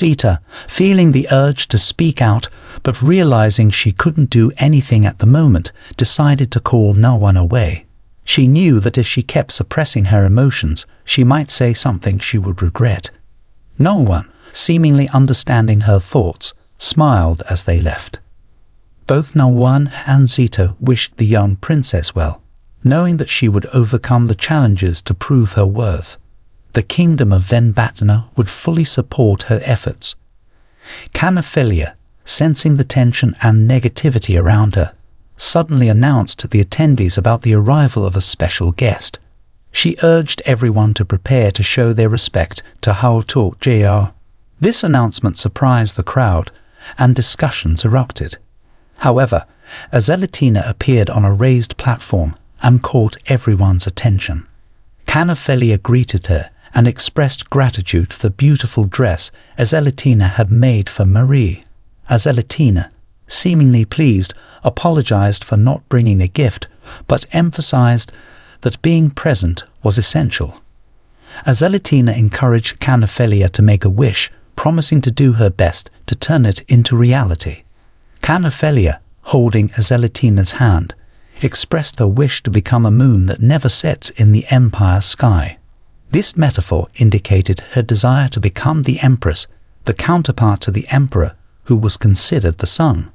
Zita, feeling the urge to speak out, but realizing she couldn't do anything at the moment, decided to call no one away. She knew that if she kept suppressing her emotions, she might say something she would regret. No one, seemingly understanding her thoughts, smiled as they left. Both ManhWa and Zita wished the young princess well, knowing that she would overcome the challenges to prove her worth. The kingdom of Healthdante would fully support her efforts. Carnephelia, sensing the tension and negativity around her, suddenly announced to the attendees about the arrival of a special guest. She urged everyone to prepare to show their respect to Healthdante. This announcement surprised the crowd, and discussions erupted. However, Healthdante appeared on a raised platform and caught everyone's attention. Carnephelia greeted her and expressed gratitude for the beautiful dress Healthdante had made for Marie. Healthdante, seemingly pleased, apologized for not bringing a gift, but emphasized that being present was essential. Healthdante encouraged Carnephelia to make a wish, promising to do her best to turn it into reality. Carnephelia, holding Healthante's hand, expressed her wish to become a moon that never sets in the Empire's sky. This metaphor indicated her desire to become the Empress, the counterpart to the Emperor, who was considered the sun.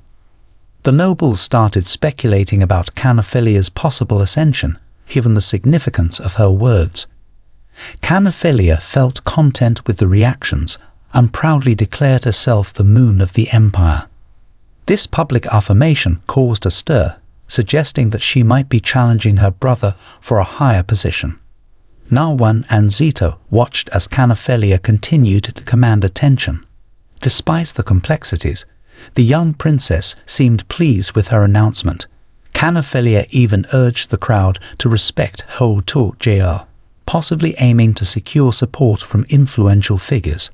The nobles started speculating about Carnephelia's possible ascension, given the significance of her words. Carnephelia felt content with the reactions and proudly declared herself the moon of the Empire. This public affirmation caused a stir, suggesting that she might be challenging her brother for a higher position. ManhWa and Zita watched as Carnephelia continued to command attention. Despite the complexities, the young princess seemed pleased with her announcement. Carnephelia even urged the crowd to respect Healthdante, possibly aiming to secure support from influential figures.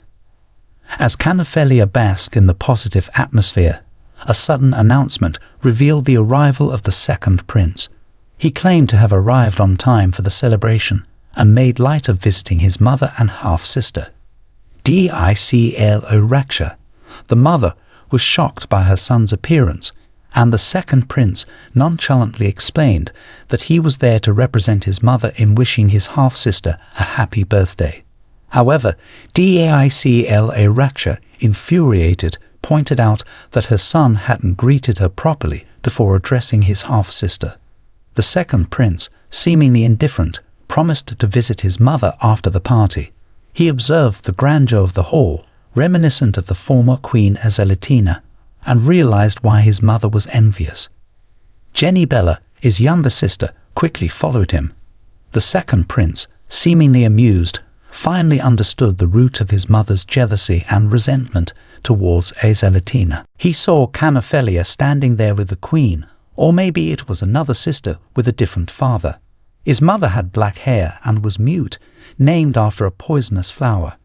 As Carnephelia basked in the positive atmosphere, a sudden announcement revealed the arrival of the second prince. He claimed to have arrived on time for the celebration and made light of visiting his mother and half-sister. The mother was shocked by her son's appearance, and the second prince nonchalantly explained that he was there to represent his mother in wishing his half-sister a happy birthday. However, infuriated, pointed out that her son hadn't greeted her properly before addressing his half-sister. The second prince, seemingly indifferent, promised to visit his mother after the party. He observed the grandeur of the hall, reminiscent of the former Queen Healthdante, and realized why his mother was envious. Jenny Bella, his younger sister, quickly followed him. The second prince, seemingly amused, finally understood the root of his mother's jealousy and resentment towards Healthdante. He saw Carnephelia standing there with the queen, or maybe it was another sister with a different father. His mother had black hair and was mute, named after a poisonous flower.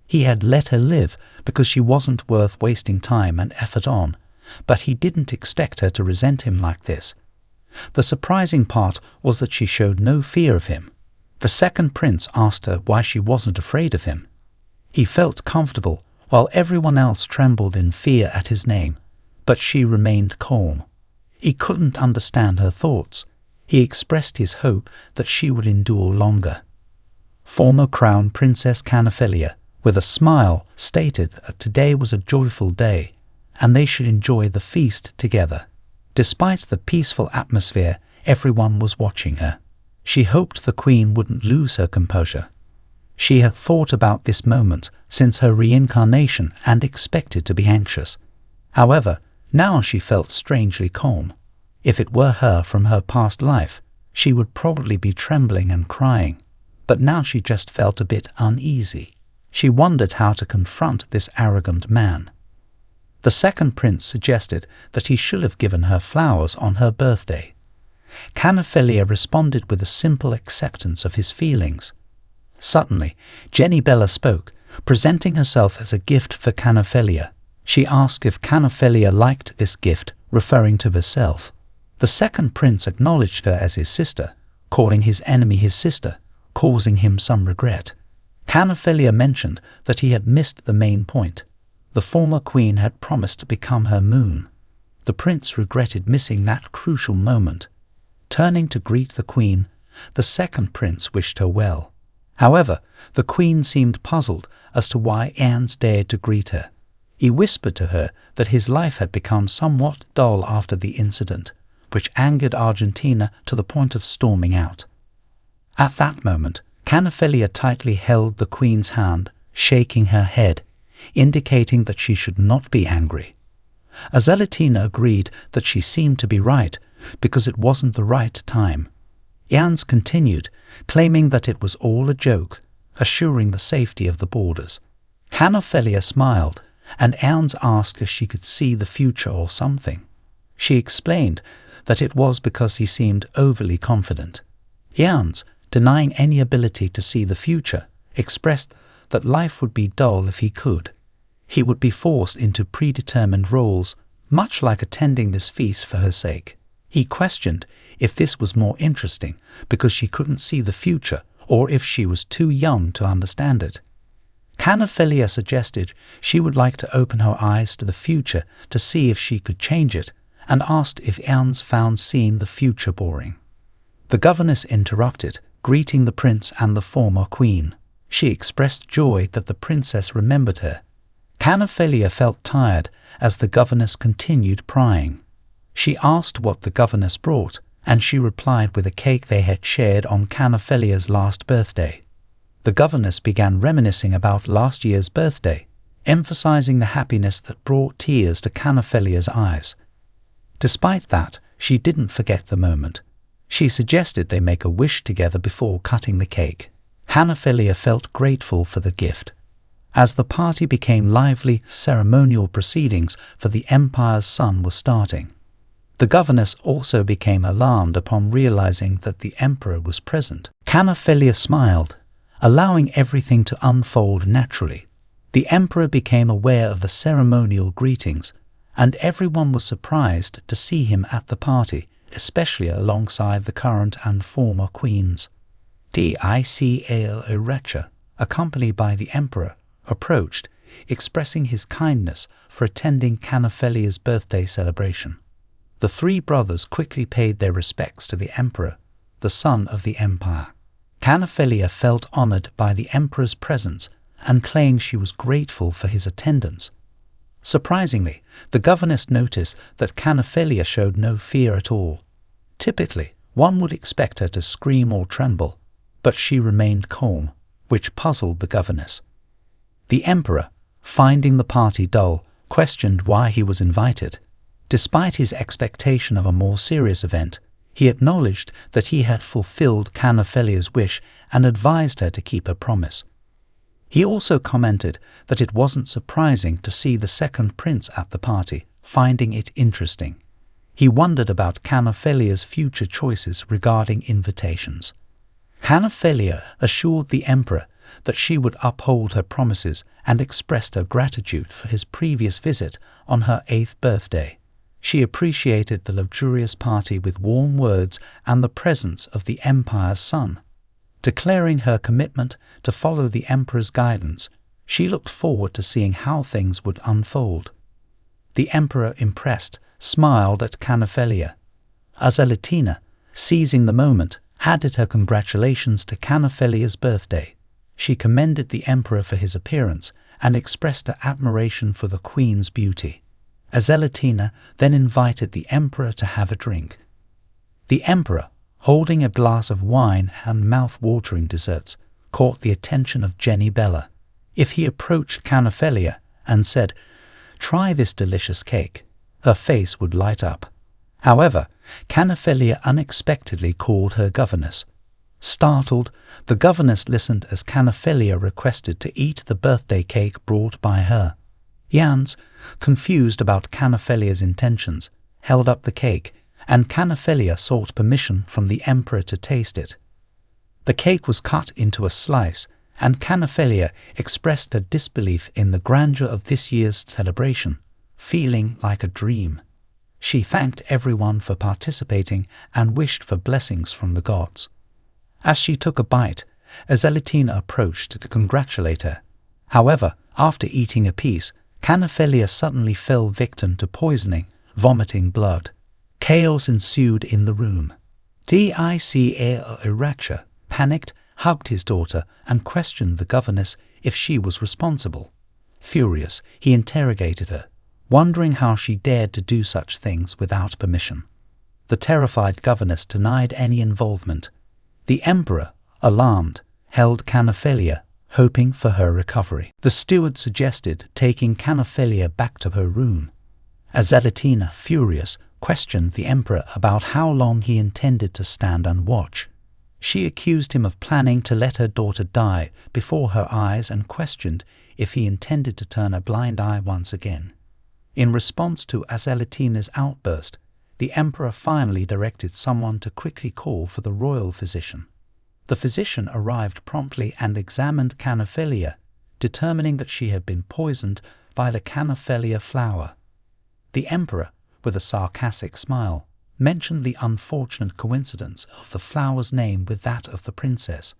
He had let her live because she wasn't worth wasting time and effort on, but he didn't expect her to resent him like this. The surprising part was that she showed no fear of him. The second prince asked her why she wasn't afraid of him. He felt comfortable, while everyone else trembled in fear at his name, but she remained calm. He couldn't understand her thoughts. He expressed his hope that she would endure longer. Former Crown Princess Carnephelia, with a smile, stated that today was a joyful day, and they should enjoy the feast together. Despite the peaceful atmosphere, everyone was watching her. She hoped the queen wouldn't lose her composure. She had thought about this moment since her reincarnation and expected to be anxious. However, now she felt strangely calm. If it were her from her past life, she would probably be trembling and crying, but now she just felt a bit uneasy. She wondered how to confront this arrogant man. The second prince suggested that he should have given her flowers on her birthday. Carnephelia responded with a simple acceptance of his feelings. Suddenly, Jenny Bella spoke, presenting herself as a gift for Carnephelia. She asked if Carnephelia liked this gift, referring to herself. The second prince acknowledged her as his sister, calling his enemy his sister, causing him some regret. Carnephelia mentioned that he had missed the main point. The former queen had promised to become her moon. The prince regretted missing that crucial moment. Turning to greet the queen, the second prince wished her well. However, the queen seemed puzzled as to why Ernst dared to greet her. He whispered to her that his life had become somewhat dull after the incident, which angered Argentina to the point of storming out. At that moment, Carnephelia tightly held the queen's hand, shaking her head, indicating that she should not be angry. Argentina agreed that she seemed to be right, because it wasn't the right time. Ernst continued, claiming that it was all a joke, assuring the safety of the borders. Carnephelia smiled, and Ernst asked if she could see the future or something. She explained that it was because he seemed overly confident. Ernst, denying any ability to see the future, expressed that life would be dull if he could. He would be forced into predetermined roles, much like attending this feast for her sake. He questioned if this was more interesting because she couldn't see the future or if she was too young to understand it. Carnephelia suggested she would like to open her eyes to the future to see if she could change it, and asked if Ernst found seeing the future boring. The governess interrupted, greeting the prince and the former queen. She expressed joy that the princess remembered her. Carnephelia felt tired as the governess continued prying. She asked what the governess brought, and she replied with a cake they had shared on Carnephelia's last birthday. The governess began reminiscing about last year's birthday, emphasizing the happiness that brought tears to Carnephelia's eyes. Despite that, she didn't forget the moment. She suggested they make a wish together before cutting the cake. Carnephelia felt grateful for the gift. As the party became lively, ceremonial proceedings for the empire's son were starting. The governess also became alarmed upon realizing that the emperor was present. Carnephelia smiled, allowing everything to unfold naturally. The emperor became aware of the ceremonial greetings, and everyone was surprised to see him at the party, especially alongside the current and former queens. Dical, accompanied by the emperor, approached, expressing his kindness for attending Carnephelia's birthday celebration. The three brothers quickly paid their respects to the emperor, the son of the empire. Carnephelia felt honored by the emperor's presence and claimed she was grateful for his attendance. Surprisingly, the governess noticed that Carnephelia showed no fear at all. Typically, one would expect her to scream or tremble, but she remained calm, which puzzled the governess. The emperor, finding the party dull, questioned why he was invited. Despite his expectation of a more serious event, he acknowledged that he had fulfilled Carnephelia's wish and advised her to keep her promise. He also commented that it wasn't surprising to see the second prince at the party, finding it interesting. He wondered about Carnephelia's future choices regarding invitations. Carnephelia assured the emperor that she would uphold her promises and expressed her gratitude for his previous visit on her 8th birthday. She appreciated the luxurious party with warm words and the presence of the empire's son. Declaring her commitment to follow the emperor's guidance, she looked forward to seeing how things would unfold. The emperor, impressed, smiled at Carnephelia. Argentina, seizing the moment, added her congratulations to Carnephelia's birthday. She commended the emperor for his appearance and expressed her admiration for the queen's beauty. Argentina then invited the emperor to have a drink. The emperor, holding a glass of wine and mouth-watering desserts, caught the attention of Jenny Bella. If he approached Carnephelia and said, "Try this delicious cake," her face would light up. However, Carnephelia unexpectedly called her governess. Startled, the governess listened as Carnephelia requested to eat the birthday cake brought by her. Ernst, confused about Carnephelia's intentions, held up the cake, and Carnephelia sought permission from the emperor to taste it. The cake was cut into a slice, and Carnephelia expressed her disbelief in the grandeur of this year's celebration, feeling like a dream. She thanked everyone for participating and wished for blessings from the gods. As she took a bite, Argentina approached to congratulate her. However, after eating a piece, Carnephelia suddenly fell victim to poisoning, vomiting blood. Chaos ensued in the room. Iracha, panicked, hugged his daughter and questioned the governess if she was responsible. Furious, he interrogated her, wondering how she dared to do such things without permission. The terrified governess denied any involvement. The emperor, alarmed, held Carnephelia, hoping for her recovery. The steward suggested taking Carnephelia back to her room. Azelatina, furious, questioned the emperor about how long he intended to stand and watch. She accused him of planning to let her daughter die before her eyes and questioned if he intended to turn a blind eye once again. In response to Azelatina's outburst, the emperor finally directed someone to quickly call for the royal physician. The physician arrived promptly and examined Carnephelia, determining that she had been poisoned by the Carnephelia flower. The emperor, with a sarcastic smile, mentioned the unfortunate coincidence of the flower's name with that of the princess.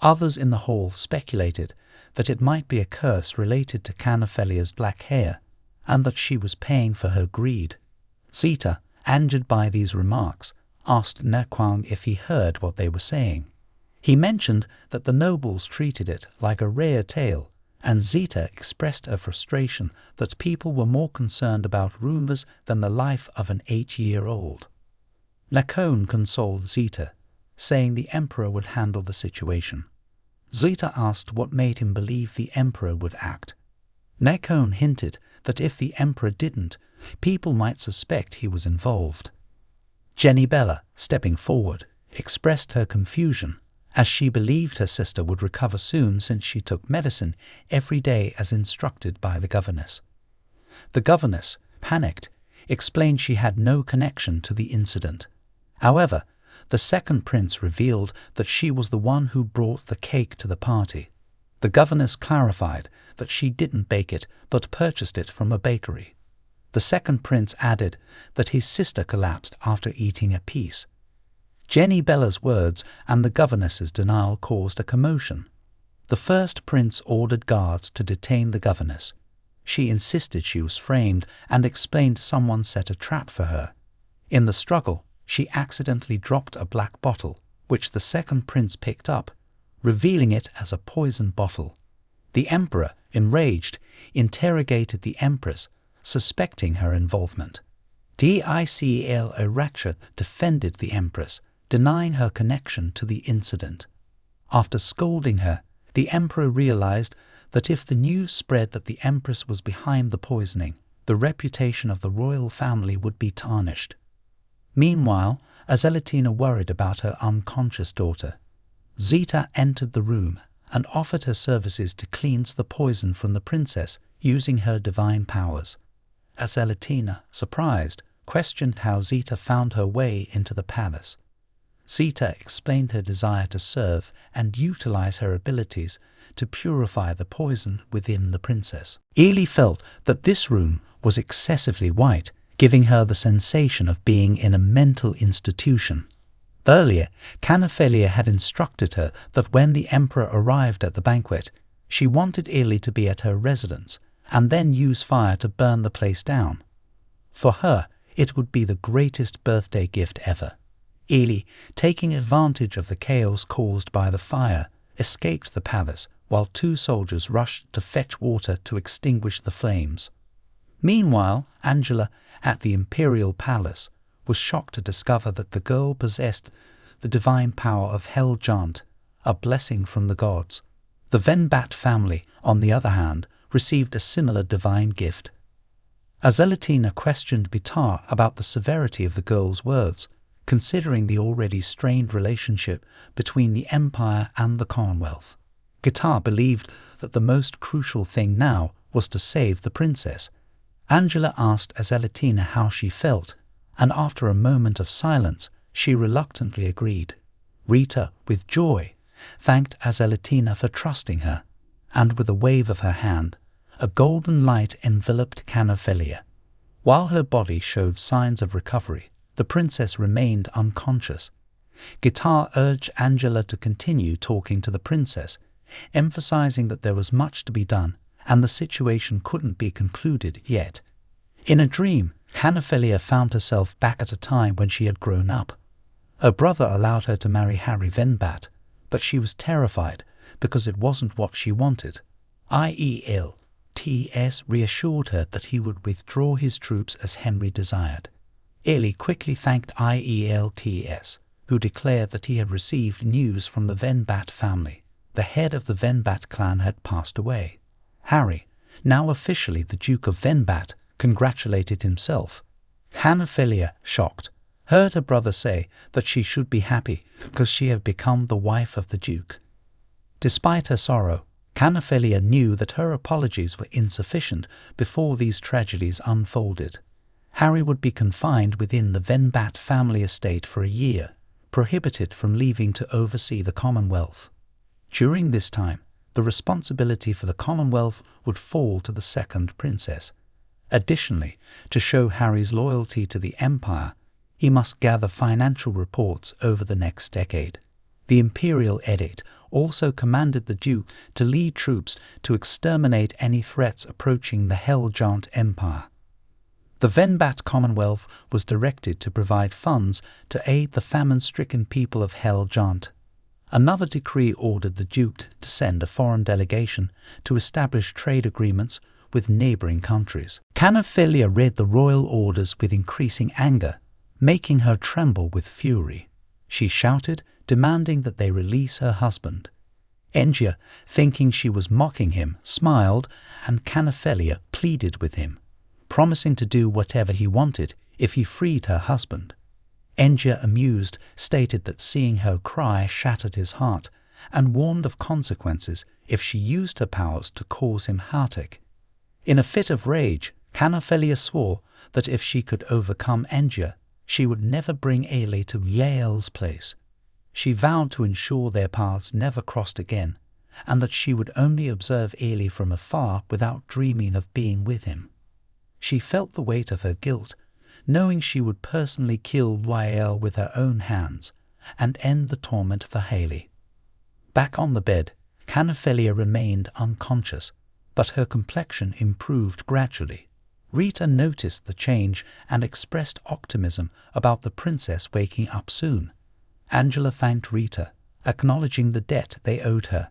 Others in the hall speculated that it might be a curse related to Carnephelia's black hair, and that she was paying for her greed. Zita, angered by these remarks, asked Nequang if he heard what they were saying. He mentioned that the nobles treated it like a rare tale, and Zita expressed her frustration that people were more concerned about rumors than the life of an 8-year-old. Nequang consoled Zita, saying the emperor would handle the situation. Zita asked what made him believe the emperor would act. Nequang hinted that if the emperor didn't, people might suspect he was involved. Jenny Bella, stepping forward, expressed her confusion, as she believed her sister would recover soon since she took medicine every day as instructed by the governess. The governess, panicked, explained she had no connection to the incident. However, the second prince revealed that she was the one who brought the cake to the party. The governess clarified that she didn't bake it but purchased it from a bakery. The second prince added that his sister collapsed after eating a piece. Jenny Bella's words and the governess's denial caused a commotion. The first prince ordered guards to detain the governess. She insisted she was framed and explained someone set a trap for her. In the struggle, she accidentally dropped a black bottle, which the second prince picked up, revealing it as a poison bottle. The emperor, enraged, interrogated the empress, suspecting her involvement. Iracha defended the empress, denying her connection to the incident. After scolding her, the emperor realized that if the news spread that the empress was behind the poisoning, the reputation of the royal family would be tarnished. Meanwhile, Azelatina worried about her unconscious daughter. Zita entered the room and offered her services to cleanse the poison from the princess using her divine powers. Azelatina, surprised, questioned how Zita found her way into the palace. Zita explained her desire to serve and utilize her abilities to purify the poison within the princess. Helis felt that this room was excessively white, giving her the sensation of being in a mental institution. Earlier, Carnephelia had instructed her that when the emperor arrived at the banquet, she wanted Helis to be at her residence and then use fire to burn the place down. For her, it would be the greatest birthday gift ever. Helis, taking advantage of the chaos caused by the fire, escaped the palace while 2 soldiers rushed to fetch water to extinguish the flames. Meanwhile, Angela, at the imperial palace, was shocked to discover that the girl possessed the divine power of Healhdante, a blessing from the gods. The Venbat family, on the other hand, received a similar divine gift. Azelatina questioned Bitar about the severity of the girl's words, considering the already strained relationship between the Empire and the Commonwealth. Gitar believed that the most crucial thing now was to save the princess. Angela asked Azelatina how she felt, and after a moment of silence, she reluctantly agreed. Rita, with joy, thanked Azelatina for trusting her, and with a wave of her hand, a golden light enveloped Carnephelia. While her body showed signs of recovery, the princess remained unconscious. Gitar urged Angela to continue talking to the princess, emphasizing that there was much to be done and the situation couldn't be concluded yet. In a dream, Carnephelia found herself back at a time when she had grown up. Her brother allowed her to marry Harry Venbat, but she was terrified because it wasn't what she wanted. Ielts reassured her that he would withdraw his troops as Henry desired. Ailey quickly thanked Ielts, who declared that he had received news from the Venbat family. The head of the Venbat clan had passed away. Harry, now officially the Duke of Venbat, congratulated himself. Carnephelia, shocked, heard her brother say that she should be happy because she had become the wife of the Duke. Despite her sorrow, Carnephelia knew that her apologies were insufficient before these tragedies unfolded. Harry would be confined within the Venbat family estate for a year, prohibited from leaving to oversee the Commonwealth. During this time, the responsibility for the Commonwealth would fall to the second princess. Additionally, to show Harry's loyalty to the Empire, he must gather financial reports over the next decade. The imperial edict also commanded the Duke to lead troops to exterminate any threats approaching the Healthdante Empire. The Venbat Commonwealth was directed to provide funds to aid the famine-stricken people of Healthdante. Another decree ordered the Duke to send a foreign delegation to establish trade agreements with neighboring countries. Carnephelia read the royal orders with increasing anger, making her tremble with fury. She shouted, demanding that they release her husband. Engia, thinking she was mocking him, smiled, and Carnephelia pleaded with him, promising to do whatever he wanted if he freed her husband. Engia, amused, stated that seeing her cry shattered his heart and warned of consequences if she used her powers to cause him heartache. In a fit of rage, Carnephelia swore that if she could overcome Engia, she would never bring Ailey to Yael's place. She vowed to ensure their paths never crossed again, and that she would only observe Ailey from afar without dreaming of being with him. She felt the weight of her guilt, knowing she would personally kill Yael with her own hands and end the torment for Ailey. Back on the bed, Carnephelia remained unconscious, but her complexion improved gradually. Rita noticed the change and expressed optimism about the princess waking up soon. Angela thanked Rita, acknowledging the debt they owed her.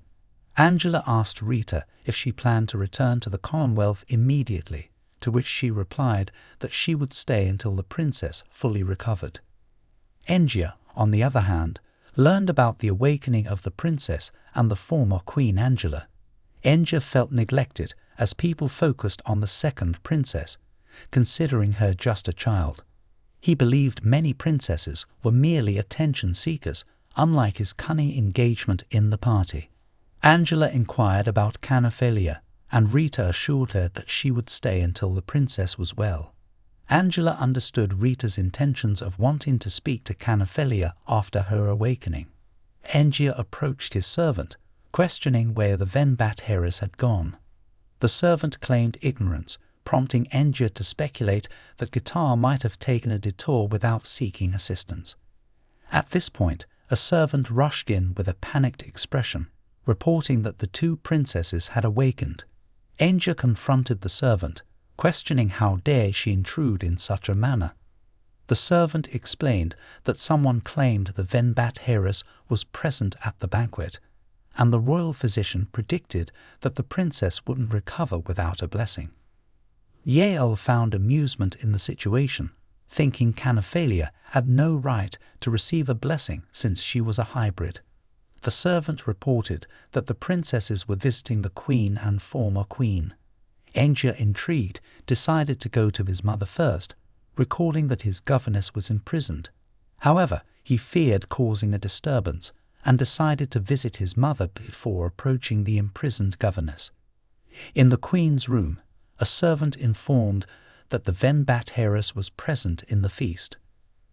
Angela asked Rita if she planned to return to the Commonwealth immediately, to which she replied that she would stay until the princess fully recovered. Engia, on the other hand, learned about the awakening of the princess and the former Queen Angela. Engia felt neglected as people focused on the second princess, considering her just a child. He believed many princesses were merely attention seekers, unlike his cunning engagement in the party. Angela inquired about Carnephelia, and Rita assured her that she would stay until the princess was well. Angela understood Rita's intentions of wanting to speak to Carnephelia after her awakening. Engia approached his servant, questioning where the Venbat heiress had gone. The servant claimed ignorance, prompting Engia to speculate that Guitar might have taken a detour without seeking assistance. At this point, a servant rushed in with a panicked expression, reporting that the two princesses had awakened. Engia confronted the servant, questioning how dare she intrude in such a manner. The servant explained that someone claimed the Venbat heiress was present at the banquet, and the royal physician predicted that the princess wouldn't recover without a blessing. Yael found amusement in the situation, thinking Carnephelia had no right to receive a blessing since she was a hybrid. The servant reported that the princesses were visiting the queen and former queen. Engia, intrigued, decided to go to his mother first, recalling that his governess was imprisoned. However, he feared causing a disturbance and decided to visit his mother before approaching the imprisoned governess. In the queen's room, a servant informed that the Venbat heiress was present in the feast.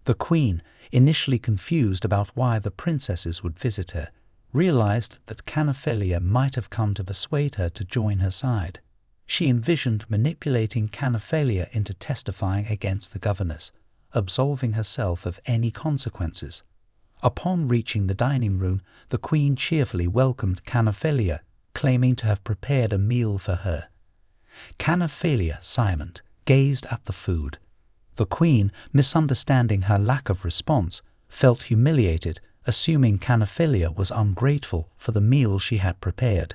The queen, initially confused about why the princesses would visit her, realized that Carnephelia might have come to persuade her to join her side. She envisioned manipulating Carnephelia into testifying against the governess, absolving herself of any consequences. Upon reaching the dining room, the queen cheerfully welcomed Carnephelia, claiming to have prepared a meal for her. Carnephelia, silent, gazed at the food. The queen, misunderstanding her lack of response, felt humiliated, assuming Carnephelia was ungrateful for the meal she had prepared.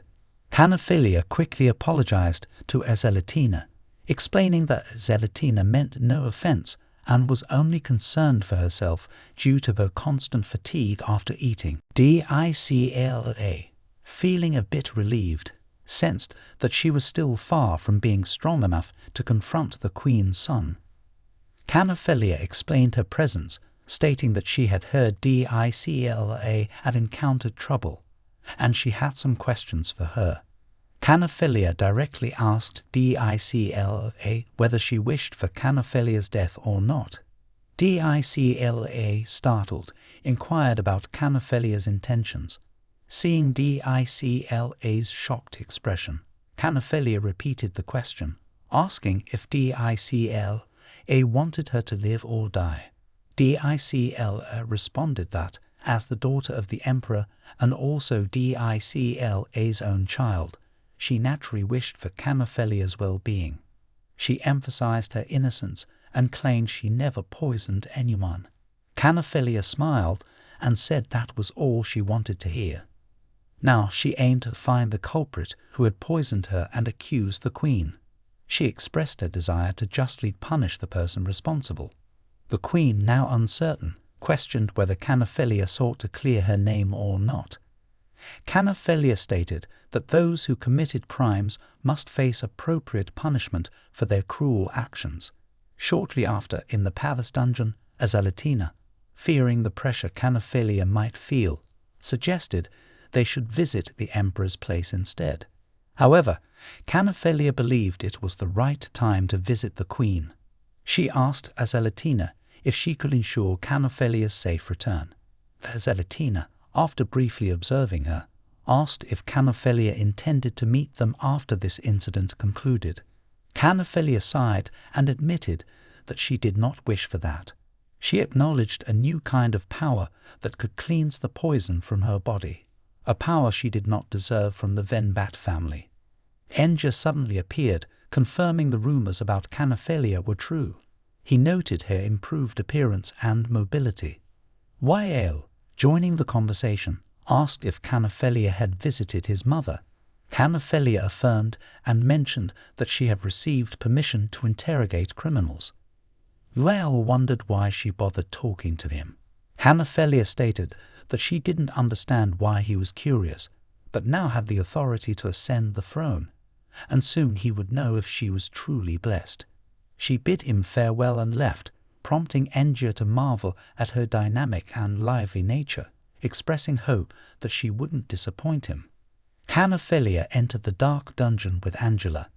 Carnephelia quickly apologized to Azelatina, explaining that Azelatina meant no offense and was only concerned for herself due to her constant fatigue after eating. Dicla, feeling a bit relieved, sensed that she was still far from being strong enough to confront the queen's son. Carnephelia explained her presence, stating that she had heard Dicla had encountered trouble, and she had some questions for her. Carnephelia directly asked Dicla whether she wished for Carnephelia's death or not. Dicla, startled, inquired about Carnephelia's intentions. Seeing Dicla's shocked expression, Carnephelia repeated the question, asking if Dicla wanted her to live or die. Dicla responded that, as the daughter of the emperor and also Dicla's own child, she naturally wished for Carnephelia's well-being. She emphasized her innocence and claimed she never poisoned anyone. Carnephelia smiled and said that was all she wanted to hear. Now she aimed to find the culprit who had poisoned her and accused the queen. She expressed her desire to justly punish the person responsible. The queen, now uncertain, questioned whether Carnephelia sought to clear her name or not. Carnephelia stated that those who committed crimes must face appropriate punishment for their cruel actions. Shortly after, in the palace dungeon, Azelatina, fearing the pressure Carnephelia might feel, suggested they should visit the emperor's place instead. However, Carnephelia believed it was the right time to visit the queen. She asked Azelatina if she could ensure Carnephelia's safe return. Azelatina, after briefly observing her, asked if Carnephelia intended to meet them after this incident concluded. Carnephelia sighed and admitted that she did not wish for that. She acknowledged a new kind of power that could cleanse the poison from her body, a power she did not deserve from the Venbat family. Enja suddenly appeared, confirming the rumors about Carnephelia were true. He noted her improved appearance and mobility. Yael, joining the conversation, asked if Carnephelia had visited his mother. Carnephelia affirmed and mentioned that she had received permission to interrogate criminals. Yael wondered why she bothered talking to him. Carnephelia stated that she didn't understand why he was curious, but now had the authority to ascend the throne, and soon he would know if she was truly blessed. She bid him farewell and left, prompting Enja to marvel at her dynamic and lively nature, expressing hope that she wouldn't disappoint him. Carnephelia entered the dark dungeon with Angela.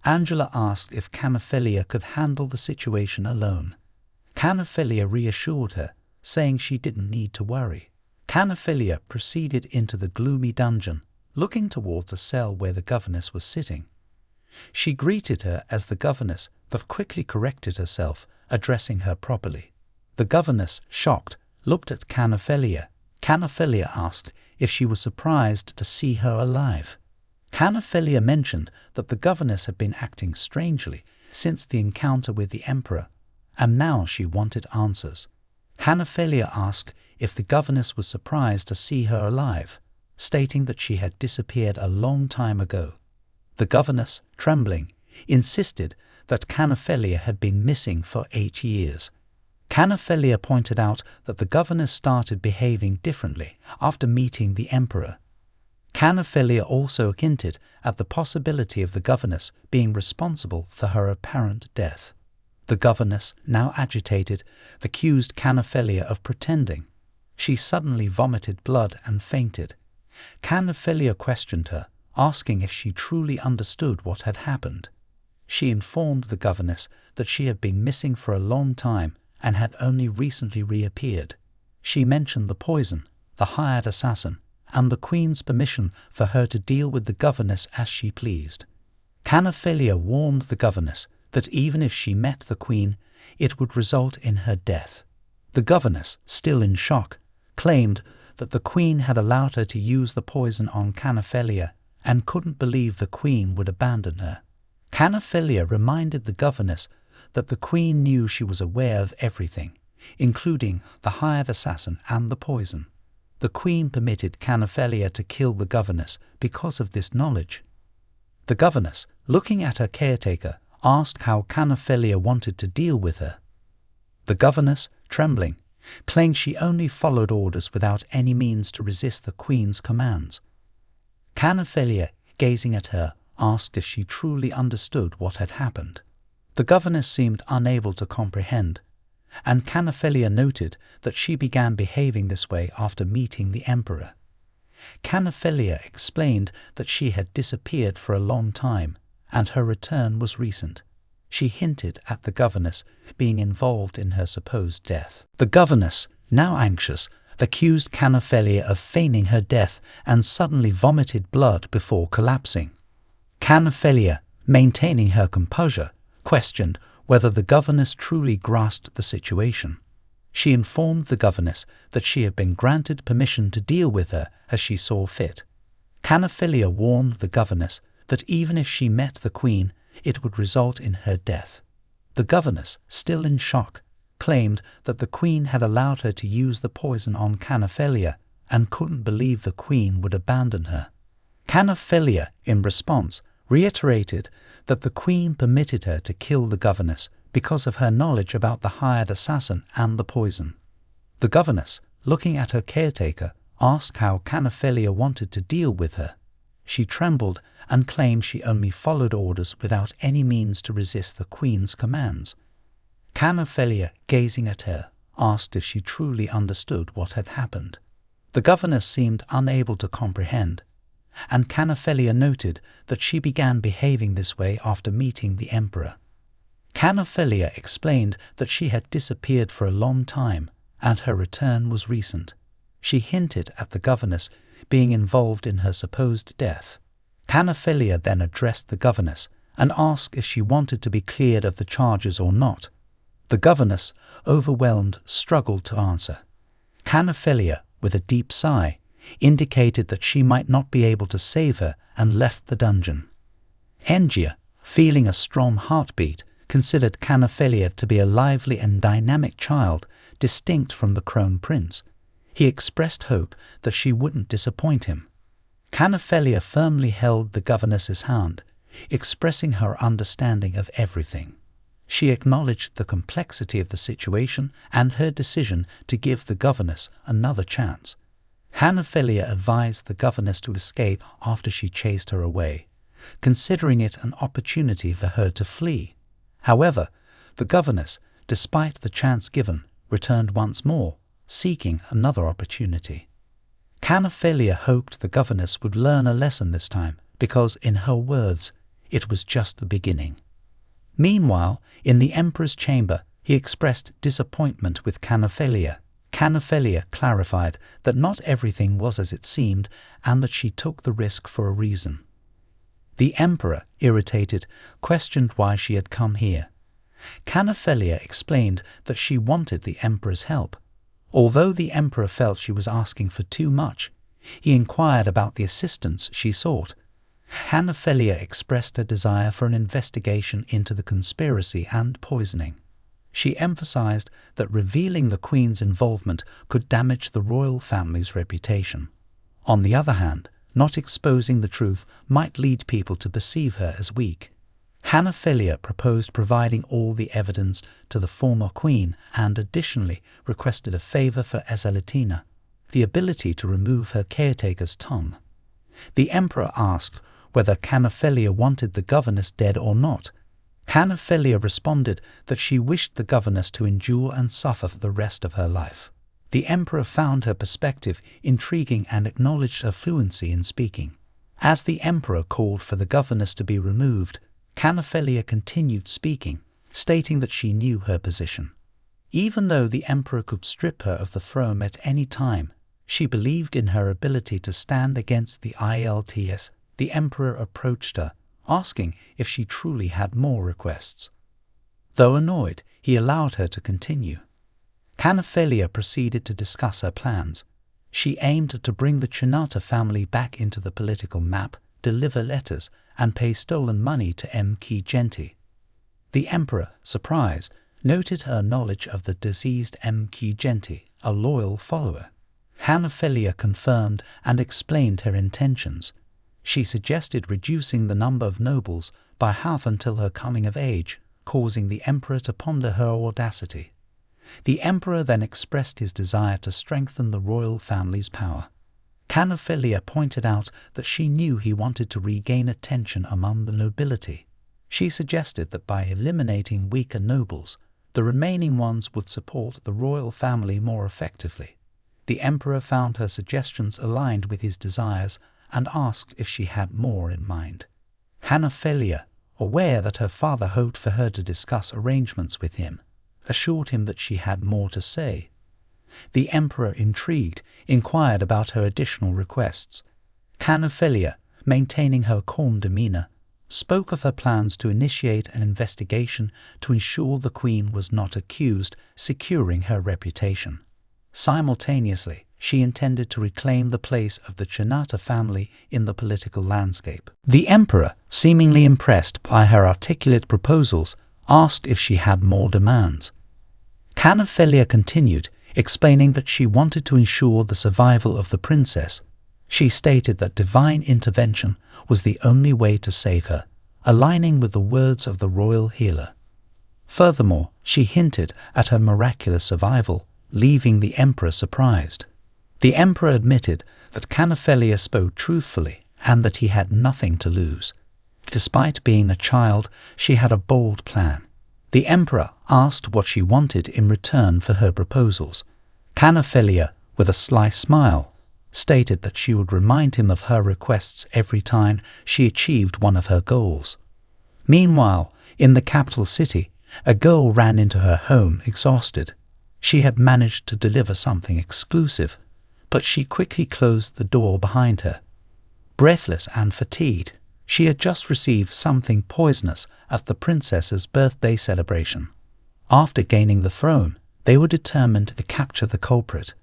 Angela asked if Carnephelia could handle the situation alone. Carnephelia reassured her, saying she didn't need to worry. Carnephelia proceeded into the gloomy dungeon, looking towards a cell where the governess was sitting. She greeted her as the governess, but quickly corrected herself, addressing her properly. The governess, shocked, looked at Carnephelia. Carnephelia asked if she was surprised to see her alive. Carnephelia mentioned that the governess had been acting strangely since the encounter with the emperor, and now she wanted answers. Carnephelia asked if the governess was surprised to see her alive, stating that she had disappeared a long time ago. The governess, trembling, insisted that Carnephelia had been missing for 8 years. Carnephelia pointed out that the governess started behaving differently after meeting the emperor. Carnephelia also hinted at the possibility of the governess being responsible for her apparent death. The governess, now agitated, accused Carnephelia of pretending. She suddenly vomited blood and fainted. Carnephelia questioned her, asking if she truly understood what had happened. She informed the governess that she had been missing for a long time and had only recently reappeared. She mentioned the poison, the hired assassin, and the queen's permission for her to deal with the governess as she pleased. Carnephelia warned the governess that even if she met the queen, it would result in her death. The governess, still in shock, claimed that the queen had allowed her to use the poison on Carnephelia and couldn't believe the queen would abandon her. Carnephelia reminded the governess that the queen knew she was aware of everything, including the hired assassin and the poison. The queen permitted Carnephelia to kill the governess because of this knowledge. The governess, looking at her caretaker, asked how Carnephelia wanted to deal with her. The governess, trembling, claimed she only followed orders without any means to resist the queen's commands. Carnephelia, gazing at her, asked if she truly understood what had happened. The governess seemed unable to comprehend, and Carnephelia noted that she began behaving this way after meeting the emperor. Carnephelia explained that she had disappeared for a long time, and her return was recent. She hinted at the governess being involved in her supposed death. The governess, now anxious, accused Carnephelia of feigning her death and suddenly vomited blood before collapsing. Carnephelia, maintaining her composure, questioned whether the governess truly grasped the situation. She informed the governess that she had been granted permission to deal with her as she saw fit. Carnephelia warned the governess that even if she met the queen, it would result in her death. The governess, still in shock, claimed that the queen had allowed her to use the poison on Carnephelia and couldn't believe the queen would abandon her. Carnephelia, in response, reiterated that the queen permitted her to kill the governess because of her knowledge about the hired assassin and the poison. The governess, looking at her caretaker, asked how Carnephelia wanted to deal with her. She trembled and claimed she only followed orders without any means to resist the queen's commands. Carnephelia, gazing at her, asked if she truly understood what had happened. The governess seemed unable to comprehend, and Carnephelia noted that she began behaving this way after meeting the emperor. Carnephelia explained that she had disappeared for a long time, and her return was recent. She hinted at the governess being involved in her supposed death. Carnephelia then addressed the governess and asked if she wanted to be cleared of the charges or not. The governess, overwhelmed, struggled to answer. Carnephelia, with a deep sigh, indicated that she might not be able to save her and left the dungeon. Hengia, feeling a strong heartbeat, considered Carnephelia to be a lively and dynamic child, distinct from the crown prince. He expressed hope that she wouldn't disappoint him. Carnephelia firmly held the governess's hand, expressing her understanding of everything. She acknowledged the complexity of the situation and her decision to give the governess another chance. Carnephelia advised the governess to escape after she chased her away, considering it an opportunity for her to flee. However, the governess, despite the chance given, returned once more, seeking another opportunity. Carnephelia hoped the governess would learn a lesson this time, because, in her words, it was just the beginning. Meanwhile, in the emperor's chamber, he expressed disappointment with Carnephelia. Carnephelia clarified that not everything was as it seemed and that she took the risk for a reason. The emperor, irritated, questioned why she had come here. Carnephelia explained that she wanted the emperor's help. Although the emperor felt she was asking for too much, he inquired about the assistance she sought. Carnephelia expressed her desire for an investigation into the conspiracy and poisoning. She emphasized that revealing the queen's involvement could damage the royal family's reputation. On the other hand, not exposing the truth might lead people to perceive her as weak. Carnephelia proposed providing all the evidence to the former queen and additionally requested a favor for Ezelitina, the ability to remove her caretaker's tongue. The emperor asked whether Carnephelia wanted the governess dead or not. Carnephelia responded that she wished the governess to endure and suffer for the rest of her life. The emperor found her perspective intriguing and acknowledged her fluency in speaking. As the emperor called for the governess to be removed, Carnephelia continued speaking, stating that she knew her position. Even though the emperor could strip her of the throne at any time, she believed in her ability to stand against the ILTS. The emperor approached her, asking if she truly had more requests. Though annoyed, he allowed her to continue. Carnephelia proceeded to discuss her plans. She aimed to bring the Chinata family back into the political map, deliver letters and pay stolen money to Mangacap. The emperor, surprised, noted her knowledge of the deceased Mangacap, a loyal follower. Carnephelia confirmed and explained her intentions. She suggested reducing the number of nobles by half until her coming of age, causing the emperor to ponder her audacity. The emperor then expressed his desire to strengthen the royal family's power. Carnephelia pointed out that she knew he wanted to regain attention among the nobility. She suggested that by eliminating weaker nobles, the remaining ones would support the royal family more effectively. The emperor found her suggestions aligned with his desires and asked if she had more in mind. Carnephelia, aware that her father hoped for her to discuss arrangements with him, assured him that she had more to say. The emperor, intrigued, inquired about her additional requests. Carnephelia, maintaining her calm demeanor, spoke of her plans to initiate an investigation to ensure the queen was not accused, securing her reputation. Simultaneously, she intended to reclaim the place of the Healthdante family in the political landscape. The emperor, seemingly impressed by her articulate proposals, asked if she had more demands. Carnephelia continued, explaining that she wanted to ensure the survival of the princess. She stated that divine intervention was the only way to save her, aligning with the words of the royal healer. Furthermore, she hinted at her miraculous survival, leaving the emperor surprised. The emperor admitted that Carnephelia spoke truthfully and that he had nothing to lose. Despite being a child, she had a bold plan. The emperor asked what she wanted in return for her proposals. Carnephelia, with a sly smile, stated that she would remind him of her requests every time she achieved one of her goals. Meanwhile, in the capital city, a girl ran into her home exhausted. She had managed to deliver something exclusive, but she quickly closed the door behind her. Breathless and fatigued, she had just received something poisonous at the princess's birthday celebration. After gaining the throne, they were determined to capture the culprit.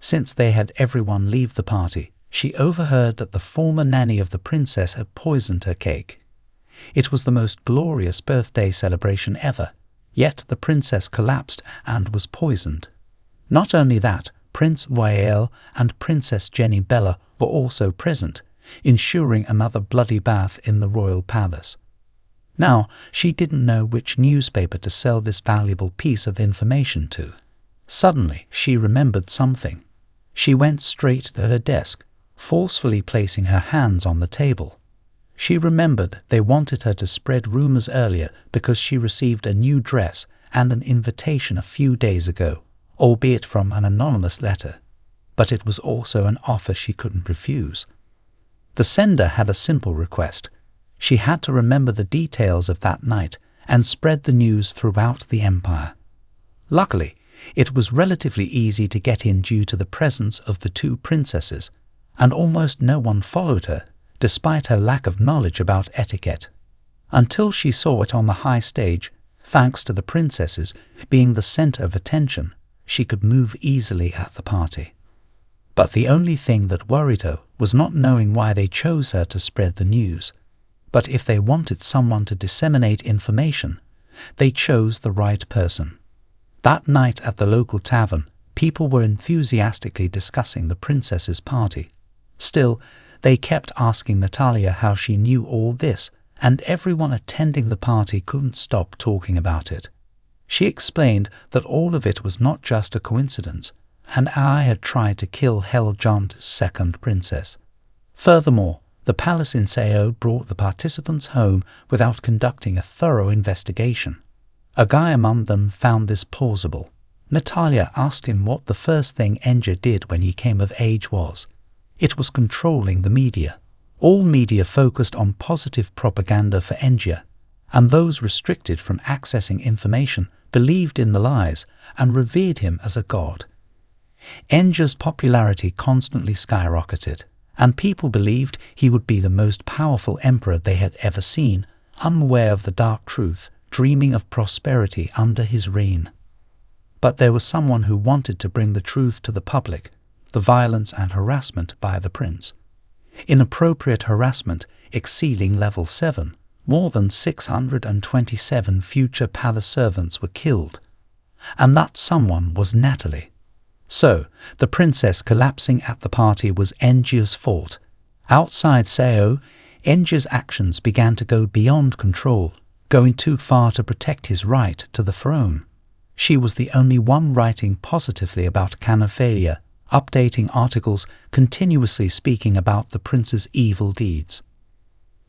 Since they had everyone leave the party, she overheard that the former nanny of the princess had poisoned her cake. It was the most glorious birthday celebration ever, yet the princess collapsed and was poisoned. Not only that, Prince Wael and Princess Jenny Bella were also present, ensuring another bloody bath in the royal palace. Now, she didn't know which newspaper to sell this valuable piece of information to. Suddenly, she remembered something. She went straight to her desk, forcefully placing her hands on the table. She remembered they wanted her to spread rumors earlier because she received a new dress and an invitation a few days ago, albeit from an anonymous letter. But it was also an offer she couldn't refuse. The sender had a simple request. She had to remember the details of that night and spread the news throughout the empire. Luckily, it was relatively easy to get in due to the presence of the two princesses, and almost no one followed her, despite her lack of knowledge about etiquette. Until she saw it on the high stage, thanks to the princesses being the center of attention, she could move easily at the party. But the only thing that worried her was not knowing why they chose her to spread the news. But if they wanted someone to disseminate information, they chose the right person. That night at the local tavern, people were enthusiastically discussing the princess's party. Still, they kept asking Natalia how she knew all this, and everyone attending the party couldn't stop talking about it. She explained that all of it was not just a coincidence, and I had tried to kill Helddante's second princess. Furthermore, the palace in Sao brought the participants home without conducting a thorough investigation. A guy among them found this plausible. Natalia asked him what the first thing Enja did when he came of age was. It was controlling the media. All media focused on positive propaganda for Enja, and those restricted from accessing information believed in the lies and revered him as a god. Enja's popularity constantly skyrocketed, and people believed he would be the most powerful emperor they had ever seen, unaware of the dark truth, dreaming of prosperity under his reign. But there was someone who wanted to bring the truth to the public, the violence and harassment by the prince. inappropriate harassment exceeding level 7. More than 627 future palace servants were killed, and that someone was Natalie. So, the princess collapsing at the party was Engia's fault. Outside Sao, Engia's actions began to go beyond control, going too far to protect his right to the throne. She was the only one writing positively about Carnephelia, updating articles continuously speaking about the prince's evil deeds.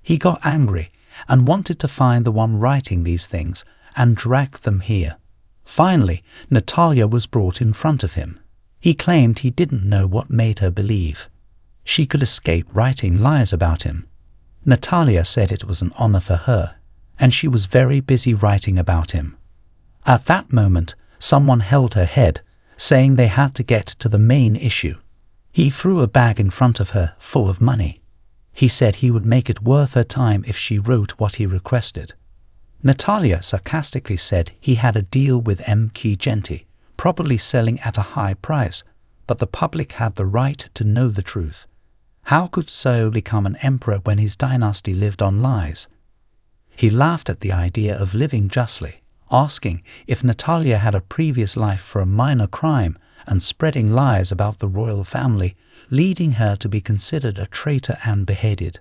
He got angry and wanted to find the one writing these things and drag them here. Finally, Natalia was brought in front of him. He claimed he didn't know what made her believe she could escape writing lies about him. Natalia said it was an honor for her, and she was very busy writing about him. At that moment, someone held her head, saying they had to get to the main issue. He threw a bag in front of her full of money. He said he would make it worth her time if she wrote what he requested. Natalia sarcastically said he had a deal with Genti, probably selling at a high price, but the public had the right to know the truth. How could Sao become an emperor when his dynasty lived on lies? He laughed at the idea of living justly, asking if Natalia had a previous life for a minor crime and spreading lies about the royal family, leading her to be considered a traitor and beheaded.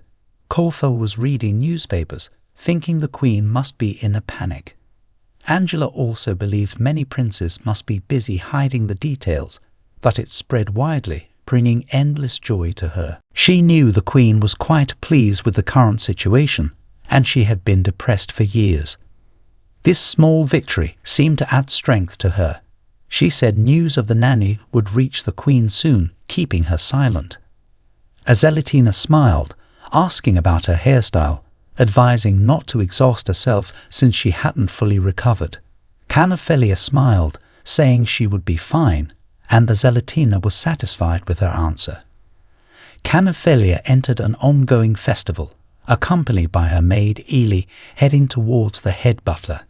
Kofel was reading newspapers, thinking the queen must be in a panic. Angela also believed many princes must be busy hiding the details, that it spread widely, bringing endless joy to her. She knew the queen was quite pleased with the current situation, and she had been depressed for years. This small victory seemed to add strength to her. She said news of the nanny would reach the queen soon, keeping her silent. Azelatina smiled, asking about her hairstyle, advising not to exhaust herself since she hadn't fully recovered. Carnephelia smiled, saying she would be fine, and Azelatina was satisfied with her answer. Carnephelia entered an ongoing festival, accompanied by her maid Eli, heading towards the head butler.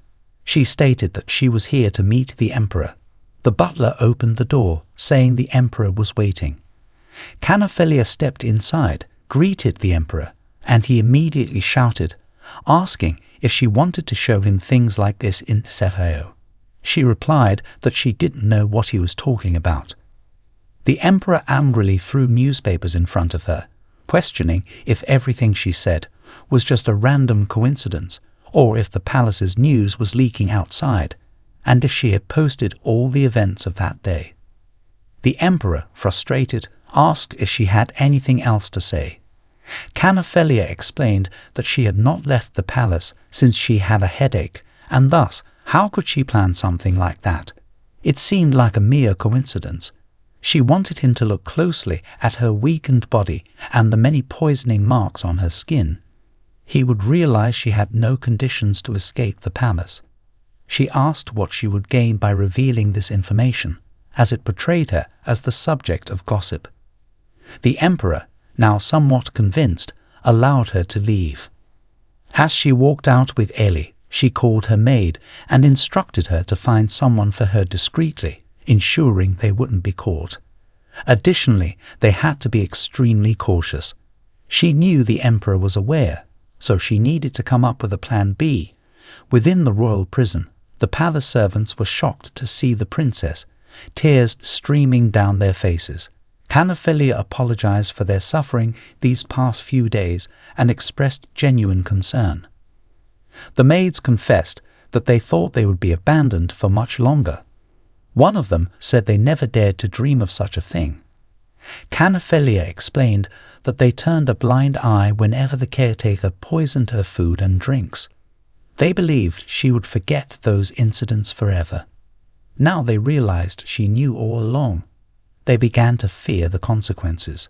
She stated that she was here to meet the emperor. The butler opened the door, saying the emperor was waiting. Carnephelia stepped inside, greeted the emperor, and he immediately shouted, asking if she wanted to show him things like this in Sao. She replied that she didn't know what he was talking about. The emperor angrily threw newspapers in front of her, questioning if everything she said was just a random coincidence, or if the palace's news was leaking outside, and if she had posted all the events of that day. The emperor, frustrated, asked if she had anything else to say. Carnephelia explained that she had not left the palace since she had a headache, and thus, how could she plan something like that? It seemed like a mere coincidence. She wanted him to look closely at her weakened body and the many poisoning marks on her skin. He would realize she had no conditions to escape the palace. She asked what she would gain by revealing this information, as it portrayed her as the subject of gossip. The emperor, now somewhat convinced, allowed her to leave. As she walked out with Eli, she called her maid and instructed her to find someone for her discreetly, ensuring they wouldn't be caught. Additionally, they had to be extremely cautious. She knew the emperor was aware, so she needed to come up with a plan B. Within the royal prison, the palace servants were shocked to see the princess, tears streaming down their faces. Carnephelia apologized for their suffering these past few days and expressed genuine concern. The maids confessed that they thought they would be abandoned for much longer. One of them said they never dared to dream of such a thing. Carnephelia explained that they turned a blind eye whenever the caretaker poisoned her food and drinks. They believed she would forget those incidents forever. Now they realized she knew all along. They began to fear the consequences.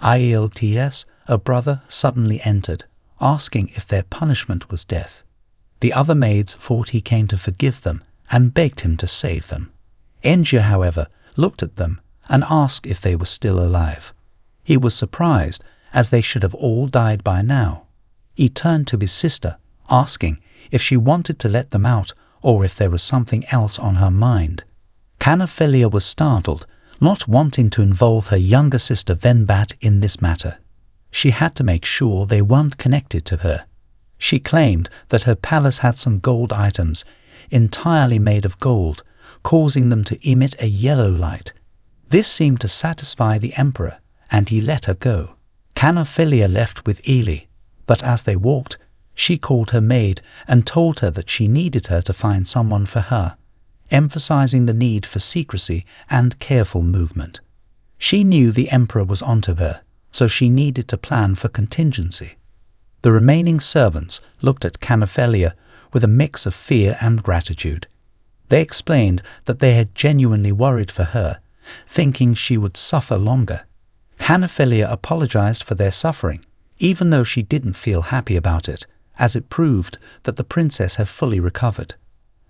Ianfleed, a brother, suddenly entered, asking if their punishment was death. The other maids thought he came to forgive them and begged him to save them. Engia, however, looked at them and asked if they were still alive. He was surprised, as they should have all died by now. He turned to his sister, asking if she wanted to let them out or if there was something else on her mind. Carnephelia was startled, not wanting to involve her younger sister Venbat in this matter. She had to make sure they weren't connected to her. She claimed that her palace had some gold items, entirely made of gold, causing them to emit a yellow light. This seemed to satisfy the emperor, and he let her go. Carnephelia left with Helis, but as they walked, she called her maid and told her that she needed her to find someone for her, emphasizing the need for secrecy and careful movement. She knew the emperor was onto her, so she needed to plan for contingency. The remaining servants looked at Carnephelia with a mix of fear and gratitude. They explained that they had genuinely worried for her, thinking she would suffer longer. Carnephelia apologized for their suffering, even though she didn't feel happy about it, as it proved that the princess had fully recovered.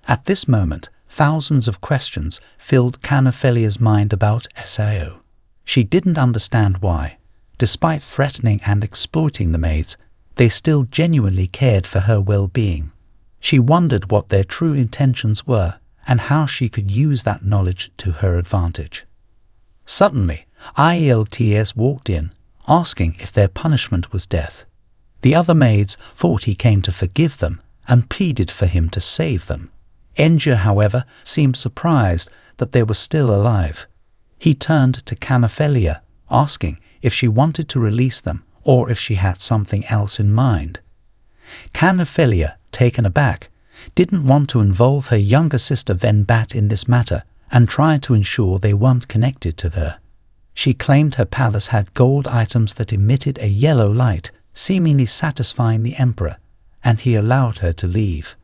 At this moment, thousands of questions filled Carnephelia's mind about Sao. She didn't understand why, despite threatening and exploiting the maids, they still genuinely cared for her well-being. She wondered what their true intentions were and how she could use that knowledge to her advantage. Suddenly, Ianfleed walked in, asking if their punishment was death. The other maids thought he came to forgive them and pleaded for him to save them. Enja, however, seemed surprised that they were still alive. He turned to Carnephelia, asking if she wanted to release them or if she had something else in mind. Carnephelia, taken aback, didn't want to involve her younger sister Venbat in this matter and tried to ensure they weren't connected to her. She claimed her palace had gold items that emitted a yellow light, seemingly satisfying the emperor, and he allowed her to leave.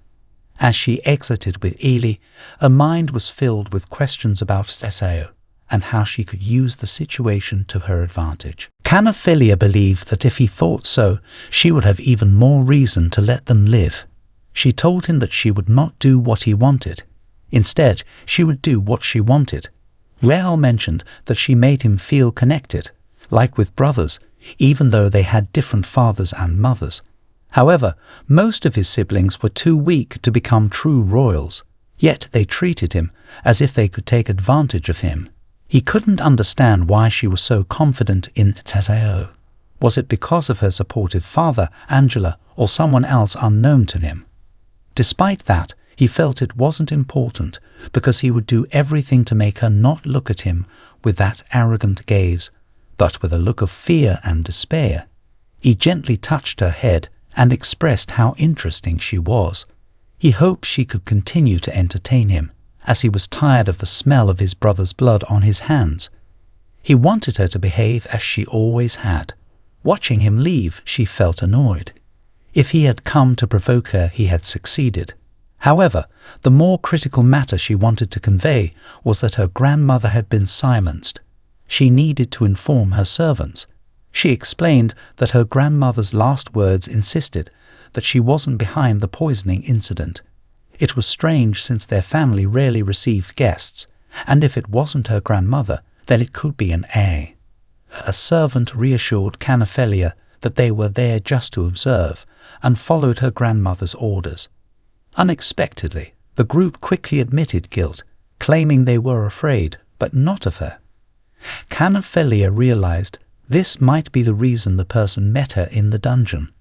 As she exited with Helis, her mind was filled with questions about Sao and how she could use the situation to her advantage. Carnephelia believed that if he thought so, she would have even more reason to let them live. She told him that she would not do what he wanted. Instead, she would do what she wanted. Rahel mentioned that she made him feel connected, like with brothers, even though they had different fathers and mothers. However, most of his siblings were too weak to become true royals, yet they treated him as if they could take advantage of him. He couldn't understand why she was so confident in Sao. Was it because of her supportive father, Angela, or someone else unknown to him? Despite that, he felt it wasn't important because he would do everything to make her not look at him with that arrogant gaze, but with a look of fear and despair. He gently touched her head and expressed how interesting she was. He hoped she could continue to entertain him, as he was tired of the smell of his brother's blood on his hands. He wanted her to behave as she always had. Watching him leave, she felt annoyed. If he had come to provoke her, he had succeeded. However, the more critical matter she wanted to convey was that her grandmother had been silenced. She needed to inform her servants. She explained that her grandmother's last words insisted that she wasn't behind the poisoning incident. It was strange since their family rarely received guests, and if it wasn't her grandmother, then it could be an A. A servant reassured Carnephelia that they were there just to observe, and followed her grandmother's orders. Unexpectedly, the group quickly admitted guilt, claiming they were afraid, but not of her. Carnephelia realized this might be the reason the person met her in the dungeon.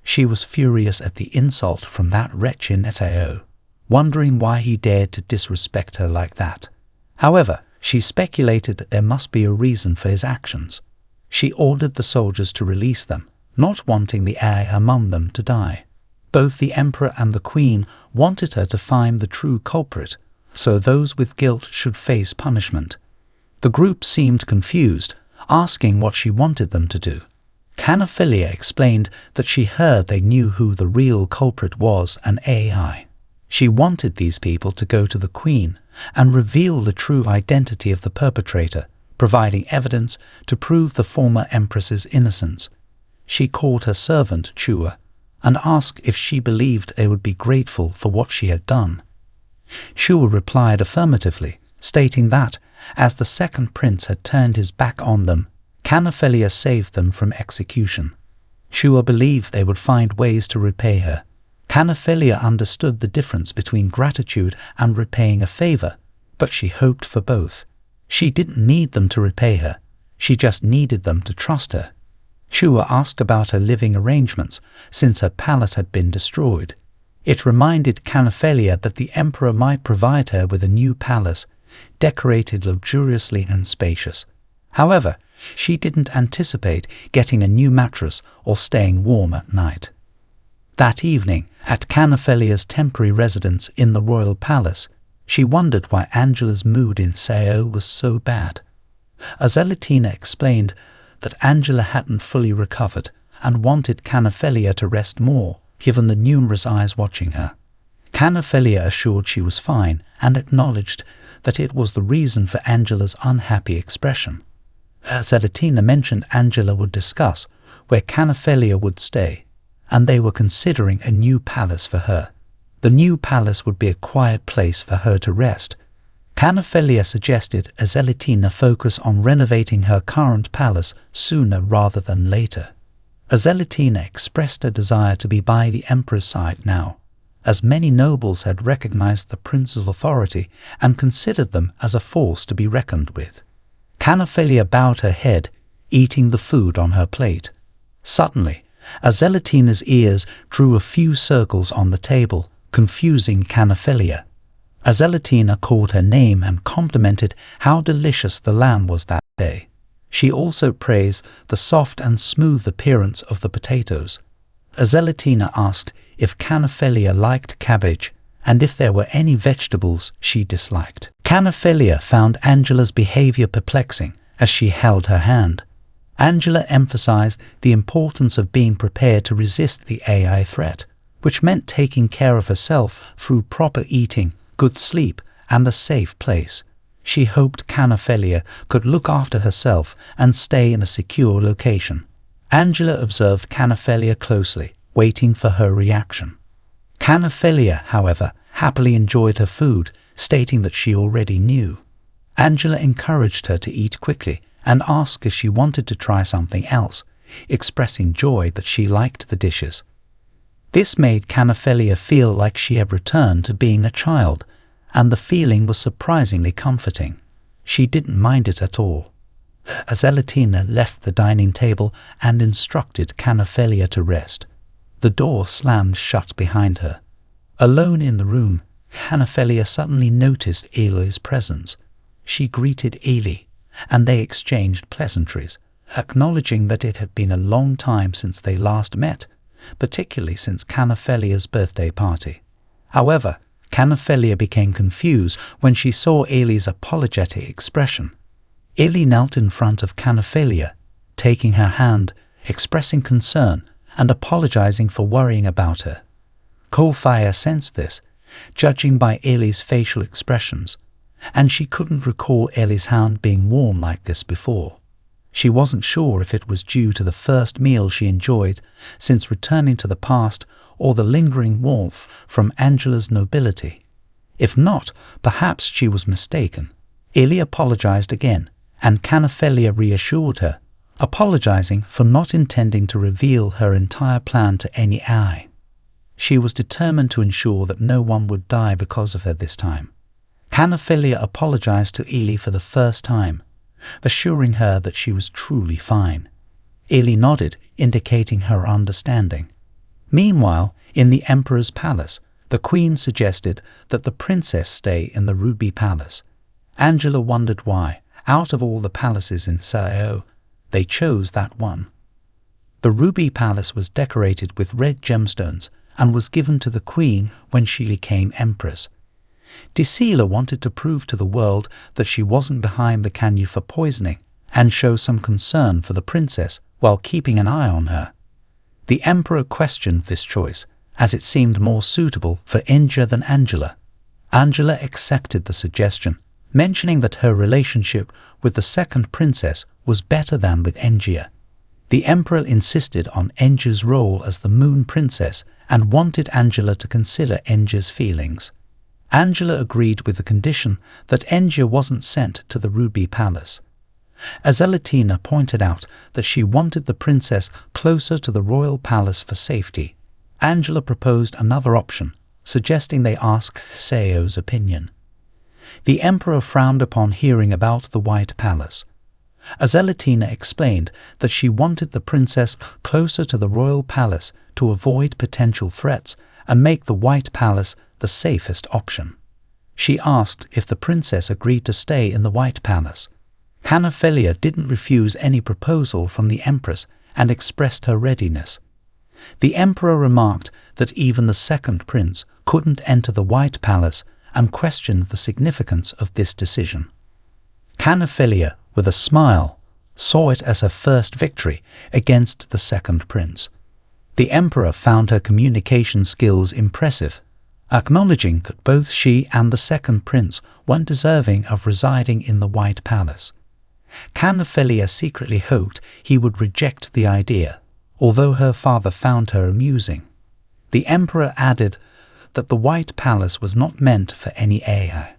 She was furious at the insult from that wretch in Sao, wondering why he dared to disrespect her like that. However, she speculated that there must be a reason for his actions. She ordered the soldiers to release them, not wanting the heir among them to die. Both the emperor and the queen wanted her to find the true culprit, so those with guilt should face punishment. The group seemed confused, asking what she wanted them to do. Carnephelia explained that she heard they knew who the real culprit was, an AI. She wanted these people to go to the queen and reveal the true identity of the perpetrator, providing evidence to prove the former empress's innocence. She called her servant Chua and asked if she believed they would be grateful for what she had done. Chua replied affirmatively, stating that, as the second prince had turned his back on them, Carnephelia saved them from execution. Chua believed they would find ways to repay her. Carnephelia understood the difference between gratitude and repaying a favor, but she hoped for both. She didn't need them to repay her. She just needed them to trust her. Shua asked about her living arrangements since her palace had been destroyed. It reminded Carnephelia that the emperor might provide her with a new palace, decorated luxuriously and spacious. However, she didn't anticipate getting a new mattress or staying warm at night. That evening, at Carnephelia's temporary residence in the royal palace, she wondered why Angela's mood in Sao was so bad. Azelatina explained that Angela hadn't fully recovered and wanted Carnephelia to rest more, given the numerous eyes watching her. Carnephelia assured she was fine and acknowledged that it was the reason for Angela's unhappy expression. Azelatina mentioned Angela would discuss where Carnephelia would stay, and they were considering a new palace for her. The new palace would be a quiet place for her to rest. Carnephelia suggested Azelatina focus on renovating her current palace sooner rather than later. Azelatina expressed her desire to be by the emperor's side now, as many nobles had recognized the prince's authority and considered them as a force to be reckoned with. Carnephelia bowed her head, eating the food on her plate. Suddenly, Azelatina's ears drew a few circles on the table, confusing Carnephelia. Azelatina called her name and complimented how delicious the lamb was that day. She also praised the soft and smooth appearance of the potatoes. Azelatina asked if Carnephelia liked cabbage and if there were any vegetables she disliked. Carnephelia found Angela's behavior perplexing as she held her hand. Angela emphasized the importance of being prepared to resist the AI threat, which meant taking care of herself through proper eating, good sleep, and a safe place. She hoped Carnephelia could look after herself and stay in a secure location. Angela observed Carnephelia closely, waiting for her reaction. Carnephelia, however, happily enjoyed her food, stating that she already knew. Angela encouraged her to eat quickly and asked if she wanted to try something else, expressing joy that she liked the dishes. This made Carnephelia feel like she had returned to being a child, and the feeling was surprisingly comforting. She didn't mind it at all. Azelatina left the dining table and instructed Carnephelia to rest. The door slammed shut behind her. Alone in the room, Carnephelia suddenly noticed Eli's presence. She greeted Eli, and they exchanged pleasantries, acknowledging that it had been a long time since they last met, particularly since Carnephelia's birthday party. However, Carnephelia became confused when she saw Eli's apologetic expression. Eli knelt in front of Carnephelia, taking her hand, expressing concern, and apologizing for worrying about her. Carnephelia sensed this, judging by Eli's facial expressions, and she couldn't recall Eli's hand being warm like this before. She wasn't sure if it was due to the first meal she enjoyed since returning to the past or the lingering warmth from Angela's nobility. If not, perhaps she was mistaken. Eli apologized again, and Carnephelia reassured her, apologizing for not intending to reveal her entire plan to any eye. She was determined to ensure that no one would die because of her this time. Carnephelia apologized to Eli for the first time, assuring her that she was truly fine. Eli nodded, indicating her understanding. Meanwhile, in the emperor's palace, the queen suggested that the princess stay in the Ruby Palace. Angela wondered why, out of all the palaces in Sao, they chose that one. The Ruby Palace was decorated with red gemstones and was given to the queen when she became empress. Decila wanted to prove to the world that she wasn't behind the canyon for poisoning and show some concern for the princess while keeping an eye on her. The emperor questioned this choice, as it seemed more suitable for Inja than Angela. Angela accepted the suggestion, mentioning that her relationship with the second princess was better than with Engia. The emperor insisted on Enja's role as the moon princess and wanted Angela to consider Enja's feelings. Angela agreed with the condition that Engia wasn't sent to the Ruby Palace. Azelatina pointed out that she wanted the princess closer to the royal palace for safety. Angela proposed another option, suggesting they ask Sao's opinion. The emperor frowned upon hearing about the White Palace. Zelatina explained that she wanted the princess closer to the royal palace to avoid potential threats and make the White Palace the safest option. She asked if the princess agreed to stay in the White Palace. Carnephelia didn't refuse any proposal from the empress and expressed her readiness. The emperor remarked that even the second prince couldn't enter the White Palace and questioned the significance of this decision. Carnephelia, with a smile, saw it as her first victory against the second prince. The emperor found her communication skills impressive, acknowledging that both she and the second prince weren't deserving of residing in the White Palace. Carnephelia secretly hoped he would reject the idea, although her father found her amusing. The emperor added that the White Palace was not meant for any AI.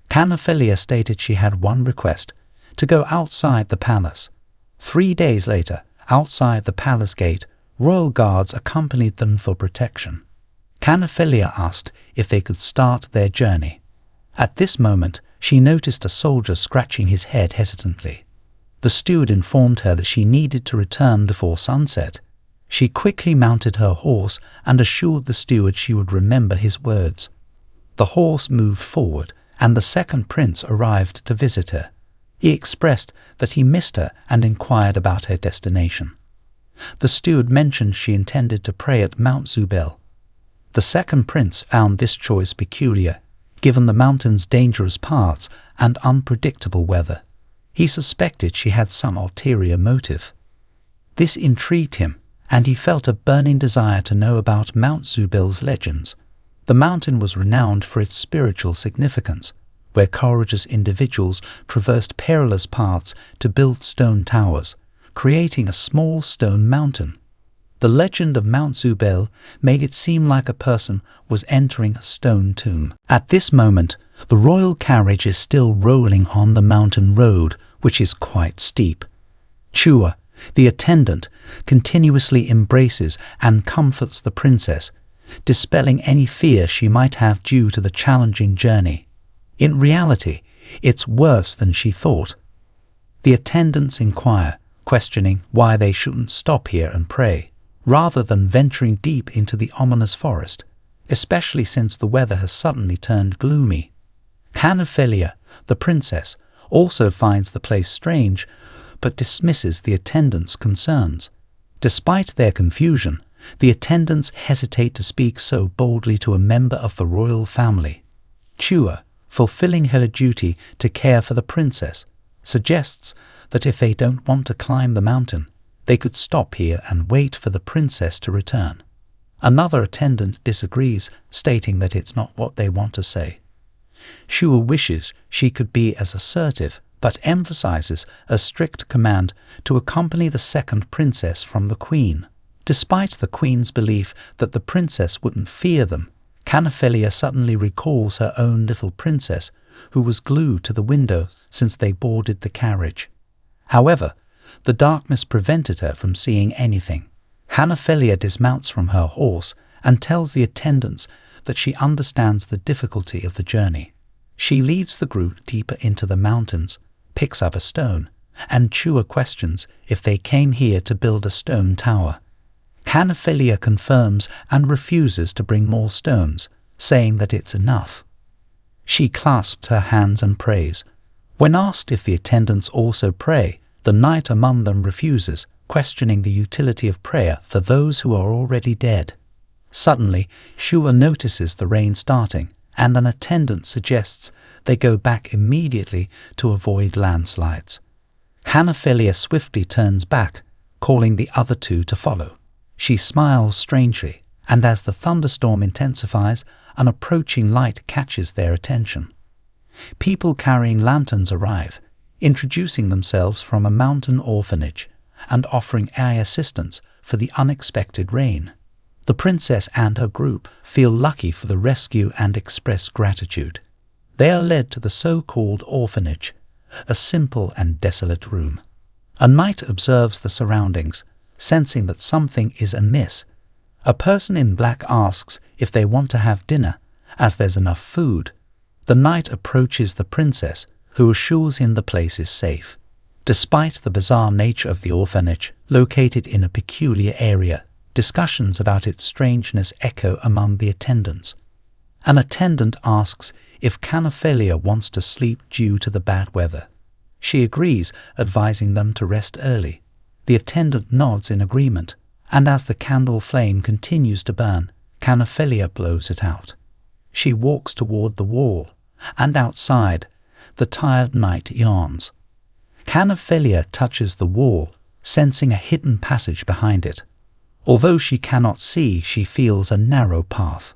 Carnephelia stated she had one request: to go outside the palace. 3 days later, outside the palace gate, royal guards accompanied them for protection. Carnephelia asked if they could start their journey. At this moment, she noticed a soldier scratching his head hesitantly. The steward informed her that she needed to return before sunset. She quickly mounted her horse and assured the steward she would remember his words. The horse moved forward, and the second prince arrived to visit her. He expressed that he missed her and inquired about her destination. The steward mentioned she intended to pray at Mount Zubel. The second prince found this choice peculiar, given the mountain's dangerous paths and unpredictable weather. He suspected she had some ulterior motive. This intrigued him, and he felt a burning desire to know about Mount Zubel's legends. The mountain was renowned for its spiritual significance, where courageous individuals traversed perilous paths to build stone towers, creating a small stone mountain. The legend of Mount Zubel made it seem like a person was entering a stone tomb. At this moment, the royal carriage is still rolling on the mountain road, which is quite steep. Chua, the attendant, continuously embraces and comforts the princess, dispelling any fear she might have due to the challenging journey. In reality, it's worse than she thought. The attendants inquire, questioning why they shouldn't stop here and pray, rather than venturing deep into the ominous forest, especially since the weather has suddenly turned gloomy. Carnephelia, the princess, also finds the place strange, but dismisses the attendants' concerns. Despite their confusion, the attendants hesitate to speak so boldly to a member of the royal family. Chua, fulfilling her duty to care for the princess, suggests that if they don't want to climb the mountain, they could stop here and wait for the princess to return. Another attendant disagrees, stating that it's not what they want to say. Chua wishes she could be as assertive, but emphasizes a strict command to accompany the second princess from the queen. Despite the queen's belief that the princess wouldn't fear them, Carnephelia suddenly recalls her own little princess, who was glued to the window since they boarded the carriage. However, the darkness prevented her from seeing anything. Carnephelia dismounts from her horse and tells the attendants that she understands the difficulty of the journey. She leads the group deeper into the mountains, picks up a stone, and Chua questions if they came here to build a stone tower. Carnephelia confirms and refuses to bring more stones, saying that it's enough. She clasps her hands and prays. When asked if the attendants also pray, the knight among them refuses, questioning the utility of prayer for those who are already dead. Suddenly, Chua notices the rain starting, and an attendant suggests they go back immediately to avoid landslides. Carnephelia swiftly turns back, calling the other two to follow. She smiles strangely, and as the thunderstorm intensifies, an approaching light catches their attention. People carrying lanterns arrive, introducing themselves from a mountain orphanage and offering air assistance for the unexpected rain. The princess and her group feel lucky for the rescue and express gratitude. They are led to the so-called orphanage, a simple and desolate room. A knight observes the surroundings, sensing that something is amiss. A person in black asks if they want to have dinner, as there's enough food. The knight approaches the princess, who assures him the place is safe. Despite the bizarre nature of the orphanage, located in a peculiar area, discussions about its strangeness echo among the attendants. An attendant asks if Carnephelia wants to sleep due to the bad weather. She agrees, advising them to rest early. The attendant nods in agreement, and as the candle flame continues to burn, Carnephelia blows it out. She walks toward the wall, and outside, the tired night yawns. Carnephelia touches the wall, sensing a hidden passage behind it. Although she cannot see, she feels a narrow path.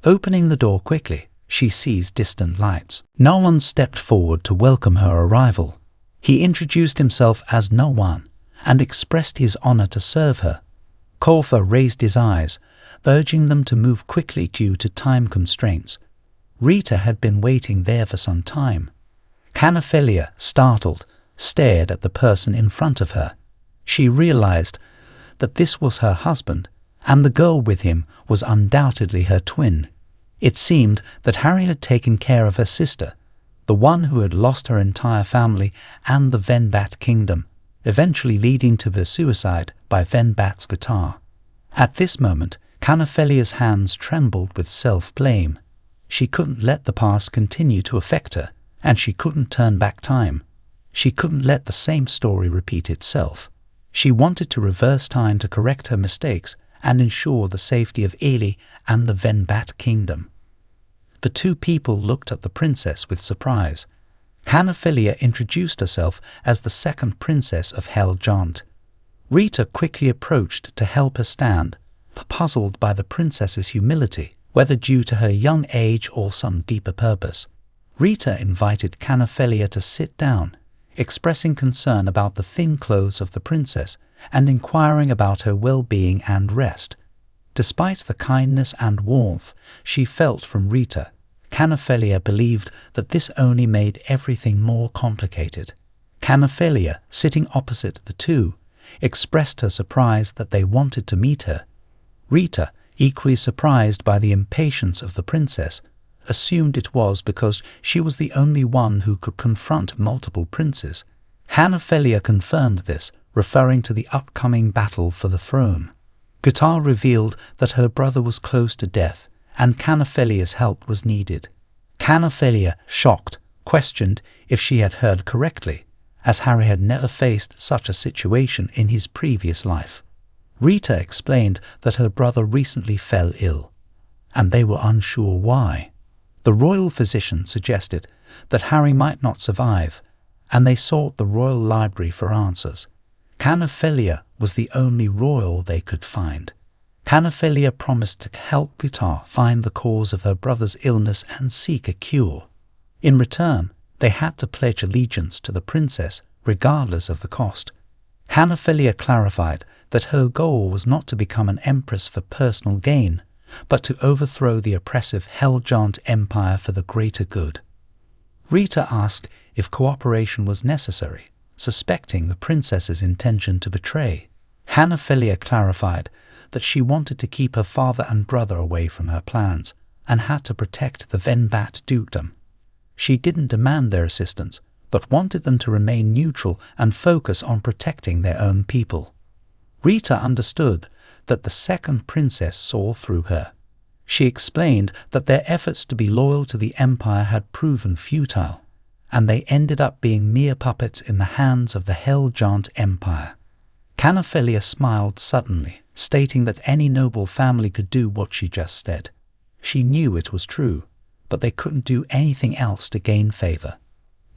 Opening the door quickly, she sees distant lights. No one stepped forward to welcome her arrival. He introduced himself as No One and expressed his honor to serve her. Kolfa raised his eyes, urging them to move quickly due to time constraints. Rita had been waiting there for some time. Carnephelia, startled, stared at the person in front of her. She realized that this was her husband, and the girl with him was undoubtedly her twin. It seemed that Harry had taken care of her sister, the one who had lost her entire family and the Venbat kingdom, eventually leading to her suicide by Venbat's guitar. At this moment, Carnephelia's hands trembled with self-blame. She couldn't let the past continue to affect her, and she couldn't turn back time. She couldn't let the same story repeat itself. She wanted to reverse time to correct her mistakes and ensure the safety of Eli and the Venbat kingdom. The two people looked at the princess with surprise. Carnephelia introduced herself as the second princess of Healthdante. Rita quickly approached to help her stand, puzzled by the princess's humility, whether due to her young age or some deeper purpose. Rita invited Carnephelia to sit down, expressing concern about the thin clothes of the princess and inquiring about her well-being and rest. Despite the kindness and warmth she felt from Rita, Carnephelia believed that this only made everything more complicated. Carnephelia, sitting opposite the two, expressed her surprise that they wanted to meet her. Rita, equally surprised by the impatience of the princess, assumed it was because she was the only one who could confront multiple princes. Carnephelia confirmed this, referring to the upcoming battle for the throne. Guitar revealed that her brother was close to death, and Carnephelia's help was needed. Carnephelia, shocked, questioned if she had heard correctly, as Harry had never faced such a situation in his previous life. Rita explained that her brother recently fell ill, and they were unsure why. The royal physician suggested that Harry might not survive, and they sought the royal library for answers. Carnephelia was the only royal they could find. Carnephelia promised to help Guitar find the cause of her brother's illness and seek a cure. In return, they had to pledge allegiance to the princess, regardless of the cost. Carnephelia clarified that her goal was not to become an empress for personal gain, but to overthrow the oppressive Healthdante Empire for the greater good. Rita asked if cooperation was necessary, suspecting the princess's intention to betray. Carnephelia clarified that she wanted to keep her father and brother away from her plans and had to protect the Venbat dukedom. She didn't demand their assistance, but wanted them to remain neutral and focus on protecting their own people. Rita understood that the second princess saw through her. She explained that their efforts to be loyal to the empire had proven futile, and they ended up being mere puppets in the hands of the Healthdante Empire. Carnephelia smiled suddenly, stating that any noble family could do what she just said. She knew it was true, but they couldn't do anything else to gain favor.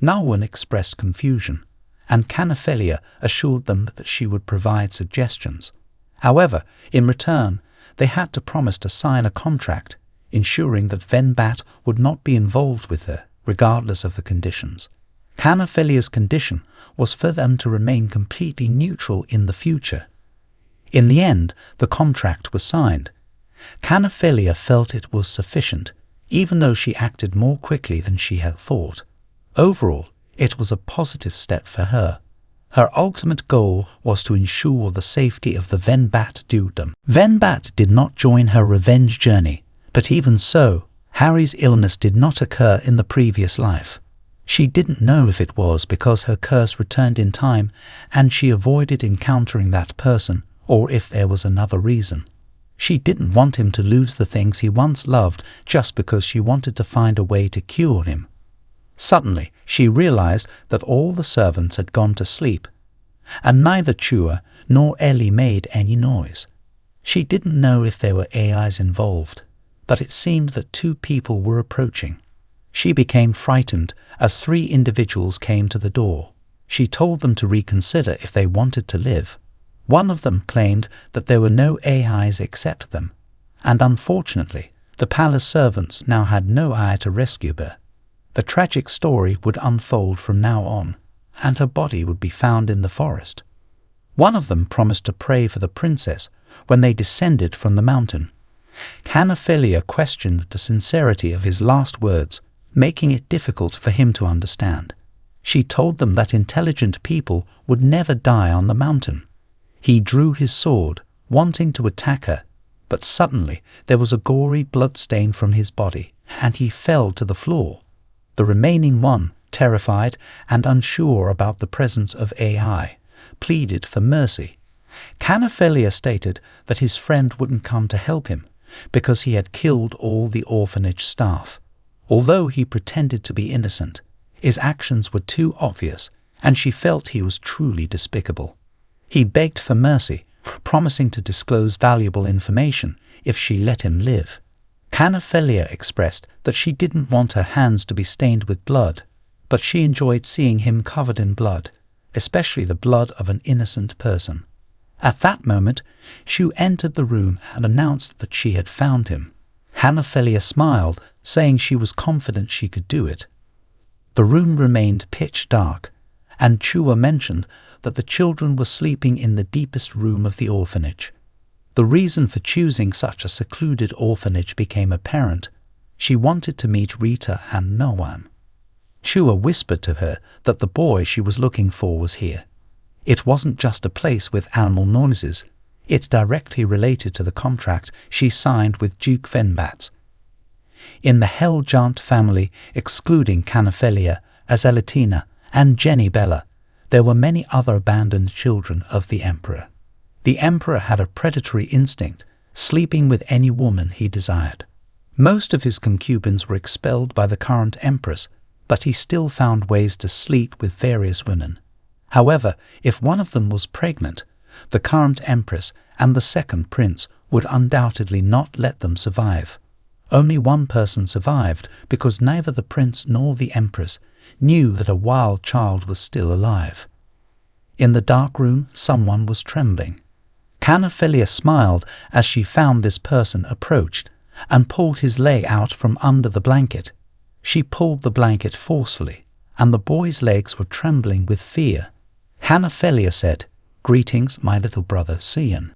No one expressed confusion, and Carnephelia assured them that she would provide suggestions. However, in return, they had to promise to sign a contract, ensuring that Venbat would not be involved with her, regardless of the conditions. Carnephelia's condition was for them to remain completely neutral in the future. In the end, the contract was signed. Carnephelia felt it was sufficient, even though she acted more quickly than she had thought. Overall, it was a positive step for her. Her ultimate goal was to ensure the safety of the Venbat dukedom. Venbat did not join her revenge journey, but even so, Harry's illness did not occur in the previous life. She didn't know if it was because her curse returned in time and she avoided encountering that person, or if there was another reason. She didn't want him to lose the things he once loved just because she wanted to find a way to cure him. Suddenly, she realized that all the servants had gone to sleep, and neither Chua nor Ellie made any noise. She didn't know if there were AIs involved, but it seemed that two people were approaching. She became frightened as three individuals came to the door. She told them to reconsider if they wanted to live. One of them claimed that there were no AIs except them, and unfortunately, the palace servants now had no eye to rescue her. The tragic story would unfold from now on, and her body would be found in the forest. One of them promised to pray for the princess when they descended from the mountain. Carnephelia questioned the sincerity of his last words, making it difficult for him to understand. She told them that intelligent people would never die on the mountain. He drew his sword, wanting to attack her, but suddenly there was a gory bloodstain from his body, and he fell to the floor. The remaining one, terrified and unsure about the presence of AI, pleaded for mercy. Carnephelia stated that his friend wouldn't come to help him because he had killed all the orphanage staff. Although he pretended to be innocent, his actions were too obvious, and she felt he was truly despicable. He begged for mercy, promising to disclose valuable information if she let him live. Carnephelia expressed that she didn't want her hands to be stained with blood, but she enjoyed seeing him covered in blood, especially the blood of an innocent person. At that moment, Shu entered the room and announced that she had found him. Carnephelia smiled, saying she was confident she could do it. The room remained pitch dark, and Chua mentioned that the children were sleeping in the deepest room of the orphanage. The reason for choosing such a secluded orphanage became apparent. She wanted to meet Rita and Noan. Chua whispered to her that the boy she was looking for was here. It wasn't just a place with animal noises. It directly related to the contract she signed with Duke Venbats. In the Healthdante family, excluding Carnephelia, Azelatina, and Jenny Bella, there were many other abandoned children of the emperor. The emperor had a predatory instinct, sleeping with any woman he desired. Most of his concubines were expelled by the current empress, but he still found ways to sleep with various women. However, if one of them was pregnant, the current empress and the second prince would undoubtedly not let them survive. Only one person survived because neither the prince nor the empress knew that a wild child was still alive. In the dark room, someone was trembling. Carnephelia smiled as she found this person approached and pulled his leg out from under the blanket. She pulled the blanket forcefully, and the boy's legs were trembling with fear. Carnephelia said, "Greetings, my little brother Cian."